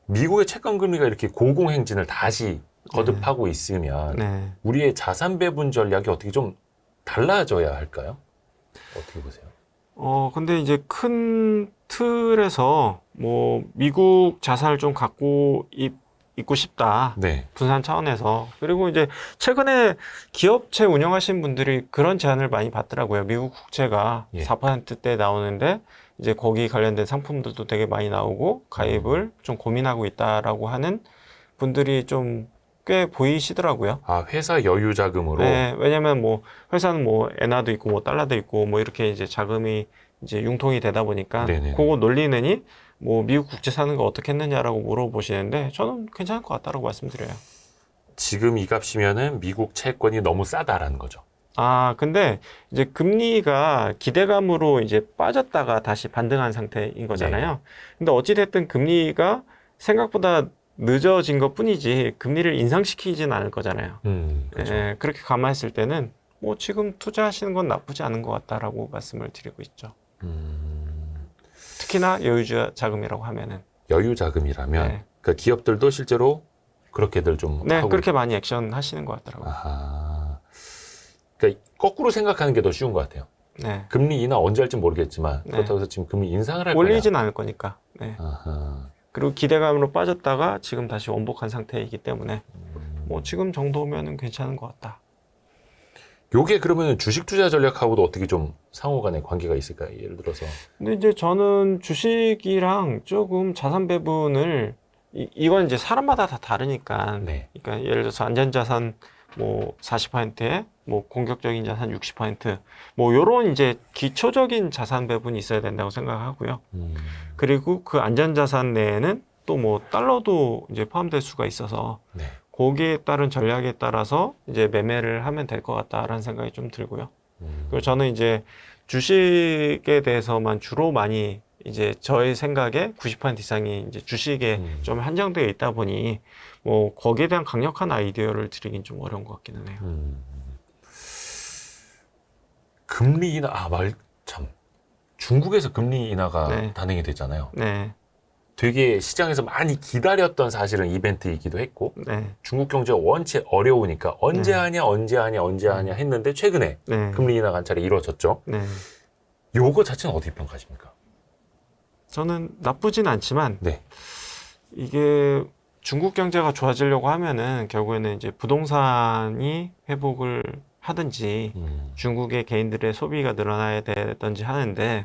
미국의 채권 금리가 이렇게 고공행진을 다시 거듭하고 있으면 네. 우리의 자산 배분 전략이 어떻게 좀 달라져야 할까요? 어떻게 보세요? 근데 이제 큰 틀에서 뭐 미국 자산을 좀 갖고 있고 싶다. 네. 분산 차원에서. 그리고 이제 최근에 기업체 운영하시는 분들이 그런 제안을 많이 받더라고요. 미국 국채가 예. 4%대 나오는데 이제 거기 관련된 상품들도 되게 많이 나오고 가입을 좀 고민하고 있다라고 하는 분들이 좀 꽤 보이시더라고요. 회사 여유 자금으로 네, 왜냐면 뭐 회사는 뭐 엔화도 있고 뭐 달러도 있고 뭐 이렇게 이제 자금이 이제 융통이 되다 보니까 네네네. 그거 논리내니 뭐 미국 국채 사는 거 어떻게 했느냐라고 물어보시는데 저는 괜찮을 것 같다라고 말씀드려요. 지금 이 값이면은 미국 채권이 너무 싸다라는 거죠. 아, 근데 이제 금리가 기대감으로 이제 빠졌다가 다시 반등한 상태인 거잖아요. 근데 어찌됐든 금리가 생각보다 늦어진 것 뿐이지 금리를 인상시키진 않을 거잖아요. 그렇죠. 예, 그렇게 감안했을 때는 뭐 지금 투자하시는 건 나쁘지 않은 것 같다라고 말씀을 드리고 있죠. 특히나 여유자 자금이라고 하면은. 여유 자금이라면 네. 그러니까 기업들도 실제로 그렇게들 좀 네, 하고 그렇게 많이 액션 하시는 것 같더라고요. 아하. 그러니까 거꾸로 생각하는 게 더 쉬운 것 같아요. 네. 금리 인하 언제 할지 모르겠지만 네. 그렇다고 해서 지금 금리 인상을 할 올리진 않을 거니까. 네. 거냐. 아하. 그리고 기대감으로 빠졌다가 지금 다시 원복한 상태이기 때문에 뭐 지금 정도면은 괜찮은 것 같다. 요게 그러면 주식 투자 전략하고도 어떻게 좀 상호간에 관계가 있을까요? 예를 들어서 근데 이제 저는 주식이랑 조금 자산 배분을 이건 이제 사람마다 다 다르니까. 네. 그러니까 예를 들어서 안전자산 뭐 40%에 뭐 공격적인 자산 60%, 뭐 요런 이제 기초적인 자산 배분이 있어야 된다고 생각하고요. 그리고 그 안전자산 내에는 또 뭐 달러도 이제 포함될 수가 있어서 네. 거기에 따른 전략에 따라서 이제 매매를 하면 될 것 같다라는 생각이 좀 들고요. 그리고 저는 이제 주식에 대해서만 주로 많이 이제 저의 생각에 90% 이상이 이제 주식에 좀 한정되어 있다 보니 뭐 거기에 대한 강력한 아이디어를 드리긴 좀 어려운 것 같기는 해요. 금리 인하, 참. 중국에서 금리 인하가 네. 단행이 됐잖아요. 네, 되게 시장에서 많이 기다렸던 사실은 이벤트이기도 했고, 네, 중국 경제가 원체 어려우니까 언제 하냐 했는데 최근에 네, 금리 인하가 한 차례 이루어졌죠. 네. 요거 자체는 어떻게 평가하십니까? 저는 나쁘진 않지만 네. 이게 중국 경제가 좋아지려고 하면은 결국에는 이제 부동산이 회복을 하든지 중국의 개인들의 소비가 늘어나야 되든지 하는데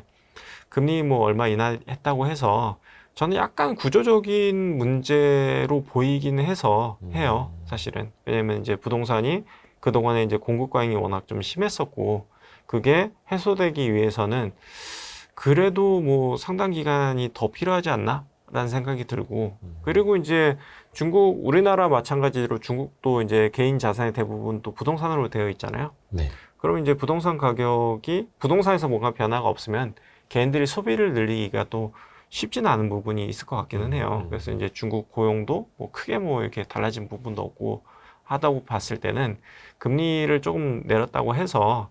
금리 뭐 얼마 인하했다고 해서 저는 약간 구조적인 문제로 보이긴 해요. 사실은. 왜냐면 이제 부동산이 그동안에 이제 공급 과잉이 워낙 좀 심했었고 그게 해소되기 위해서는 그래도 뭐 상당 기간이 더 필요하지 않나? 라는 생각이 들고 그리고 이제 중국, 우리나라 마찬가지로 중국도 이제 개인 자산의 대부분 또 부동산으로 되어 있잖아요. 네. 그럼 이제 부동산 가격이 부동산에서 뭔가 변화가 없으면 개인들이 소비를 늘리기가 또 쉽지는 않은 부분이 있을 것 같기는 해요. 그래서 이제 중국 고용도 뭐 크게 뭐 이렇게 달라진 부분도 없고 하다고 봤을 때는 금리를 조금 내렸다고 해서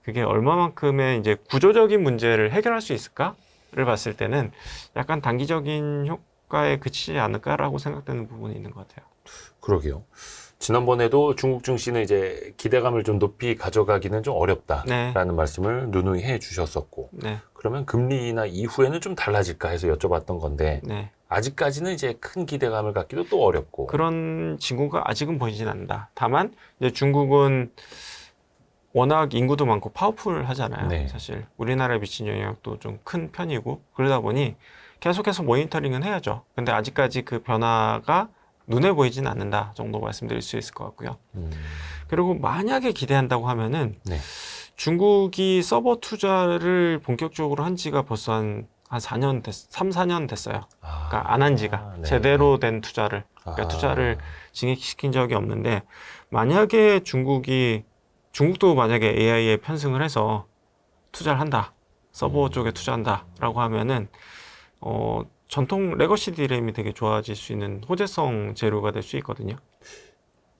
그게 얼마만큼의 이제 구조적인 문제를 해결할 수 있을까를 봤을 때는 약간 단기적인 효과에 그치지 않을까라고 생각되는 부분이 있는 것 같아요. 그러게요. 지난번에도 중국 증시는 이제 기대감을 좀 높이 가져가기는 좀 어렵다라는 네. 말씀을 누누이 해 주셨었고, 네, 그러면 금리 인하 이후에는 좀 달라질까 해서 여쭤봤던 건데, 네. 아직까지는 이제 큰 기대감을 갖기도 또 어렵고. 그런 징후가 아직은 보이진 않는다. 다만 이제 중국은 워낙 인구도 많고 파워풀 하잖아요. 네. 사실 우리나라에 미친 영향도 좀 큰 편이고 그러다 보니 계속해서 모니터링은 해야죠. 근데 아직까지 그 변화가 눈에 보이진 않는다 정도 말씀드릴 수 있을 것 같고요. 그리고 만약에 기대한다고 하면은 네. 중국이 서버 투자를 본격적으로 한 지가 벌써 한 4년 3, 4년 됐어요. 그러니까 안 한 지가 네. 제대로 된 투자를 그러니까 투자를 진행시킨 적이 없는데 만약에 중국도 만약에 AI에 편승을 해서 투자를 한다. 서버 쪽에 투자한다라고 하면은 전통 레거시 D램이 되게 좋아질 수 있는 호재성 재료가 될 수 있거든요.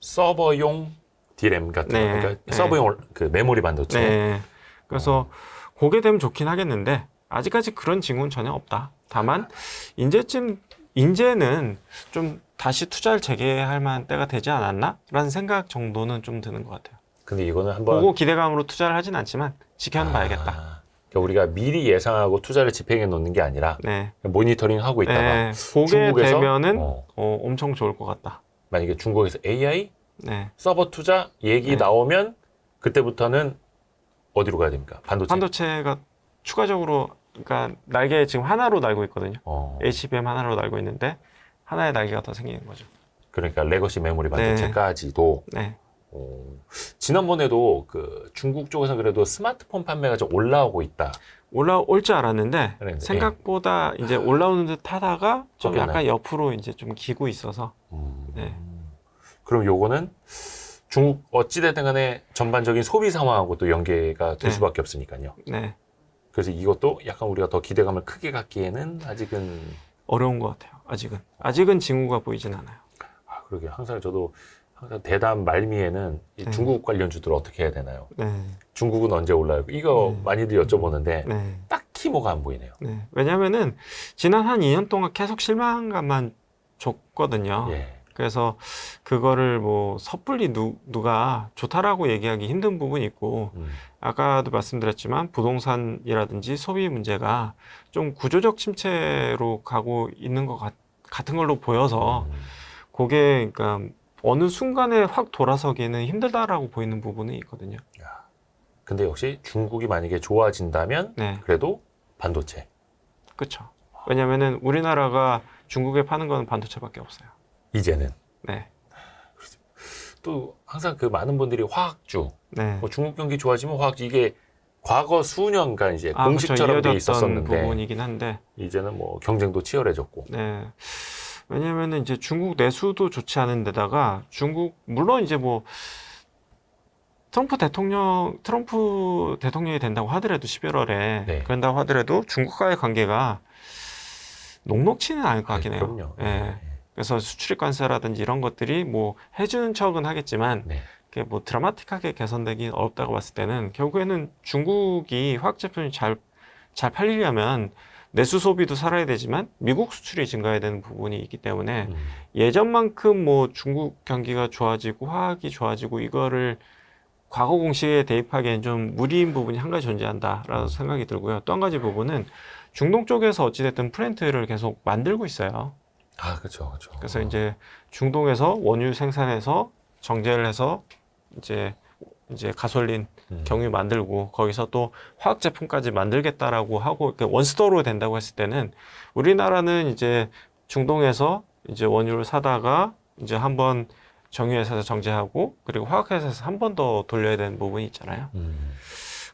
서버용 D램 같은 네. 거, 그러니까 네. 서버용 그 메모리 반도체. 네. 그래서 그게 되면 좋긴 하겠는데 아직까지 그런 징후는 전혀 없다. 다만 이제는 좀 다시 투자를 재개할 만한 때가 되지 않았나? 라는 생각 정도는 좀 드는 것 같아요. 근데 이거는 한번 그거 기대감으로 투자를 하진 않지만 지켜는 봐야겠다. 그러니까 우리가 미리 예상하고 투자를 집행해 놓는 게 아니라 네. 모니터링 하고 있다가 네. 그게 중국에서 되면은 엄청 좋을 것 같다. 만약에 중국에서 AI 네. 서버 투자 얘기 네. 나오면 그때부터는 어디로 가야 됩니까? 반도체. 반도체가 추가적으로 그러니까 날개 지금 하나로 날고 있거든요. HBM 하나로 날고 있는데 하나의 날개가 더 생기는 거죠. 그러니까 레거시 메모리 반도체까지도. 네. 지난번에도 그 중국 쪽에서 그래도 스마트폰 판매가 좀 올라오고 있다. 올라올 줄 알았는데 그랬는데, 생각보다 이제 올라오는 듯 하다가 좀 꺾였나요? 약간 옆으로 이제 좀 기고 있어서 네. 그럼 요거는 중국 어찌됐든 간에 전반적인 소비 상황하고 또 연계가 될 네. 수밖에 없으니까요. 네. 그래서 이것도 약간 우리가 더 기대감을 크게 갖기에는 아직은 어려운 것 같아요. 아직은 징후가 보이진 않아요. 그러게 항상 저도 항상 대담 말미에는 이 네. 중국 관련주들 어떻게 해야 되나요? 네. 중국은 언제 올라요? 이거 많이들 여쭤보는데 네. 딱히 뭐가 안 보이네요. 네. 왜냐면은 지난 한 2년 동안 계속 실망감만 줬거든요. 예. 그래서 그거를 뭐 섣불리 누가 좋다라고 얘기하기 힘든 부분이 있고 아까도 말씀드렸지만 부동산이라든지 소비 문제가 좀 구조적 침체로 가고 있는 것 같은 걸로 보여서 그게 그러니까 어느 순간에 확 돌아서기에는 힘들다라고 보이는 부분이 있거든요. 근데 역시 중국이 만약에 좋아진다면 네. 그래도 반도체. 그렇죠. 왜냐면은 우리나라가 중국에 파는 건 반도체밖에 없어요. 이제는. 네. 또 항상 그 많은 분들이 화학주, 네. 뭐 중국 경기 좋아지면 화학주 이게 과거 수년간 이제 그렇죠. 공식처럼 돼 이어졌던 있었었는데 부분이긴 한데 이제는 뭐 경쟁도 치열해졌고. 네. 왜냐면은 이제 중국 내수도 좋지 않은 데다가 중국 물론 이제 뭐 트럼프 대통령이 된다고 하더라도 11월에 네. 그런다고 하더라도 중국과의 관계가 녹록치는 않을 것 같긴 해요. 그럼요. 예. 그래서 수출입 관세라든지 이런 것들이 뭐 해주는 척은 하겠지만 네. 그게 뭐 드라마틱하게 개선되기 어렵다고 봤을 때는 결국에는 중국이 화학 제품이 잘 팔리려면 내수 소비도 살아야 되지만 미국 수출이 증가해야 되는 부분이 있기 때문에 예전만큼 뭐 중국 경기가 좋아지고 화학이 좋아지고 이거를 과거 공시에 대입하기엔 좀 무리인 부분이 한 가지 존재한다라는 생각이 들고요. 또 한 가지 부분은 중동 쪽에서 어찌됐든 플랜트를 계속 만들고 있어요. 아, 그렇죠, 그렇죠. 그래서 이제 중동에서 원유 생산해서 정제를 해서 이제 가솔린, 경유 만들고 거기서 또 화학 제품까지 만들겠다라고 하고 이렇게 원스토어로 된다고 했을 때는 우리나라는 이제 중동에서 이제 원유를 사다가 이제 한번 정유회사에서 정제하고 그리고 화학회사에서 한 번 더 돌려야 되는 부분이 있잖아요.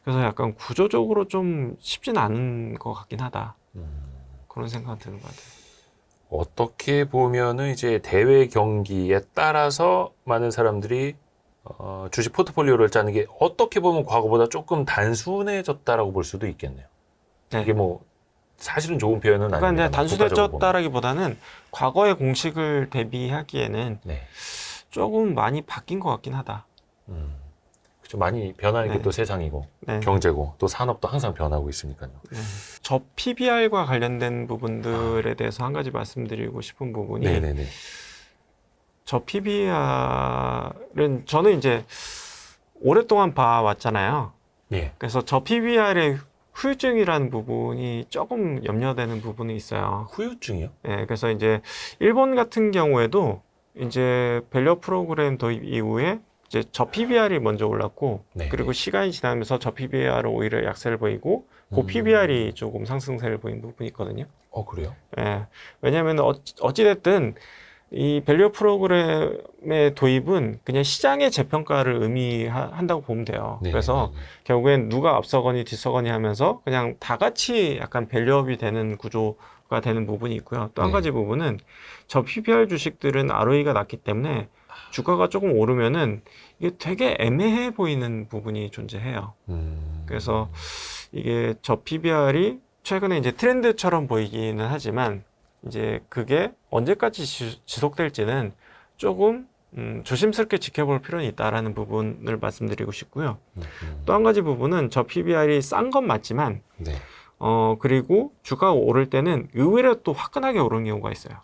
그래서 약간 구조적으로 좀 쉽진 않은 것 같긴 하다. 그런 생각이 드는 것 같아요. 어떻게 보면은 이제 대외 경기에 따라서 많은 사람들이 주식 포트폴리오를 짜는 게 어떻게 보면 과거보다 조금 단순해졌다라고 볼 수도 있겠네요. 네. 이게 뭐 사실은 좋은 표현은 그러니까 아닙니다. 이제 단순해졌다라기보다는 과거의 공식을 대비하기에는 네. 조금 많이 바뀐 것 같긴 하다. 그렇죠. 많이 변하는 게 네. 또 세상이고 네. 경제고 또 산업도 항상 변하고 있으니까요. 네. 저 PBR과 관련된 부분들에 대해서 한 가지 말씀드리고 싶은 부분이 네네네. 저 PBR은 저는 이제 오랫동안 봐왔잖아요. 예. 그래서 저 PBR의 후유증이라는 부분이 조금 염려되는 부분이 있어요. 후유증이요? 예, 그래서 이제 일본 같은 경우에도 이제 밸류 프로그램 도입 이후에 이제 저 PBR이 먼저 올랐고 네. 그리고 시간이 지나면서 저 PBR은 오히려 약세를 보이고 고 PBR이 조금 상승세를 보인 부분이 있거든요. 그래요? 예, 왜냐하면 어찌됐든 이 밸류 프로그램의 도입은 그냥 시장의 재평가를 의미한다고 보면 돼요. 네. 그래서 결국엔 누가 앞서거니 뒤서거니 하면서 그냥 다 같이 약간 밸류업이 되는 구조가 되는 부분이 있고요. 또 한 네. 가지 부분은 저 PBR 주식들은 ROE가 낮기 때문에 주가가 조금 오르면은 이게 되게 애매해 보이는 부분이 존재해요. 그래서 이게 저 PBR이 최근에 이제 트렌드처럼 보이기는 하지만 이제 그게 언제까지 지속될지는 조금 조심스럽게 지켜볼 필요는 있다라는 부분을 말씀드리고 싶고요. 또 한 가지 부분은 저 PBR이 싼 건 맞지만 네. 그리고 주가가 오를 때는 의외로 또 화끈하게 오르는 경우가 있어요.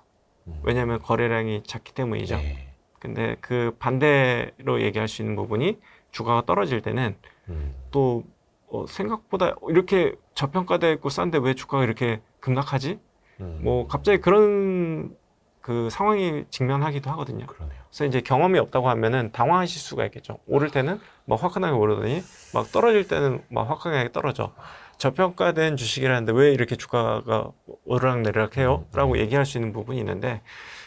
왜냐하면 거래량이 작기 때문이죠. 네. 근데 그 반대로 얘기할 수 있는 부분이 주가가 떨어질 때는 또 생각보다 이렇게 저평가되어 있고 싼데 왜 주가가 이렇게 급락하지? 뭐 갑자기 그런 그 상황이 직면하기도 하거든요. 그러네요. 그래서 이제 경험이 없다고 하면은 당황하실 수가 있겠죠. 오를 때는 막 화끈하게 오르더니 막 떨어질 때는 막 화끈하게 떨어져. 저평가된 주식이라는데 왜 이렇게 주가가 오르락내리락 해요? 라고 얘기할 수 있는 부분이 있는데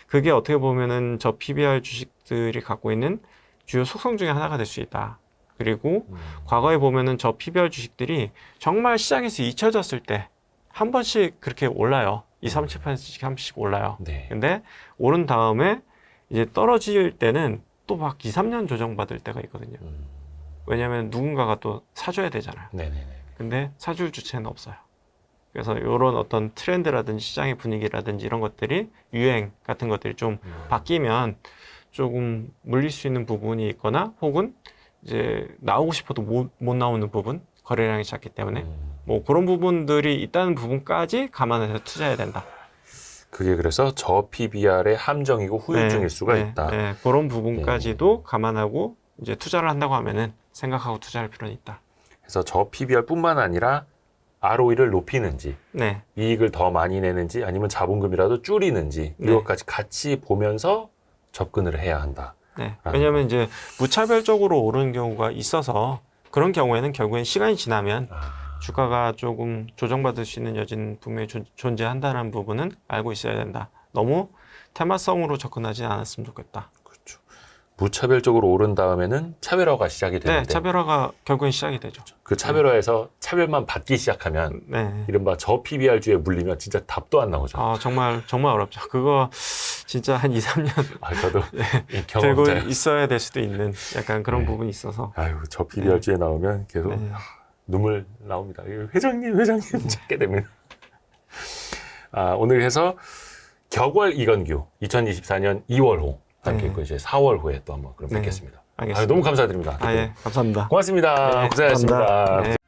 그게 어떻게 보면은 저 PBR 주식들이 갖고 있는 주요 속성 중에 하나가 될 수 있다. 그리고 과거에 보면은 저 PBR 주식들이 정말 시장에서 잊혀졌을 때 한 번씩 그렇게 올라요. 20-30%씩 한 번씩 올라요. 네. 근데 오른 다음에 이제 떨어질 때는 또 막 2-3년 조정받을 때가 있거든요. 왜냐하면 누군가가 또 사줘야 되잖아요. 네네네. 근데 사줄 주체는 없어요. 그래서 이런 어떤 트렌드라든지 시장의 분위기라든지 이런 것들이 유행 같은 것들이 좀 바뀌면 조금 물릴 수 있는 부분이 있거나 혹은 이제 나오고 싶어도 못 나오는 부분, 거래량이 작기 때문에 뭐 그런 부분들이 있다는 부분까지 감안해서 투자해야 된다. 그게 그래서 저 PBR의 함정이고 후유증일 수가 있다. 네, 그런 부분까지도 감안하고 이제 투자를 한다고 하면은 생각하고 투자할 필요는 있다. 그래서 저 PBR뿐만 아니라 ROE를 높이는지, 네, 이익을 더 많이 내는지, 아니면 자본금이라도 줄이는지 네. 이것까지 같이 보면서 접근을 해야 한다. 네. 왜냐하면 이제 무차별적으로 오르는 경우가 있어서 그런 경우에는 결국엔 시간이 지나면 주가가 조금 조정받을 수 있는 여지는 분명히 존재한다는 부분은 알고 있어야 된다. 너무 테마성으로 접근하지 않았으면 좋겠다. 그렇죠. 무차별적으로 오른 다음에는 차별화가 시작이 네, 되는데 차별화가 결국엔 시작이 되죠. 그 차별화에서 차별만 받기 시작하면 네. 이른바 저 PBR주에 물리면 진짜 답도 안 나오죠. 정말 어렵죠. 그거 진짜 한 2, 3년 저도 이 들고 경험자예요. 있어야 될 수도 있는 약간 그런 네. 부분이 있어서. 아유, 저 PBRG에 나오면 계속 네. 눈물 나옵니다. 회장님 찾게 됩니다. 오늘 해서 격월 이건규 2024년 2월호 함께 네. 있고 이제 4월호에 또 한번 그럼 네. 뵙겠습니다. 알겠습니다. 너무 감사드립니다. 예, 감사합니다. 고맙습니다. 네, 고생하셨습니다. 감사합니다. 네.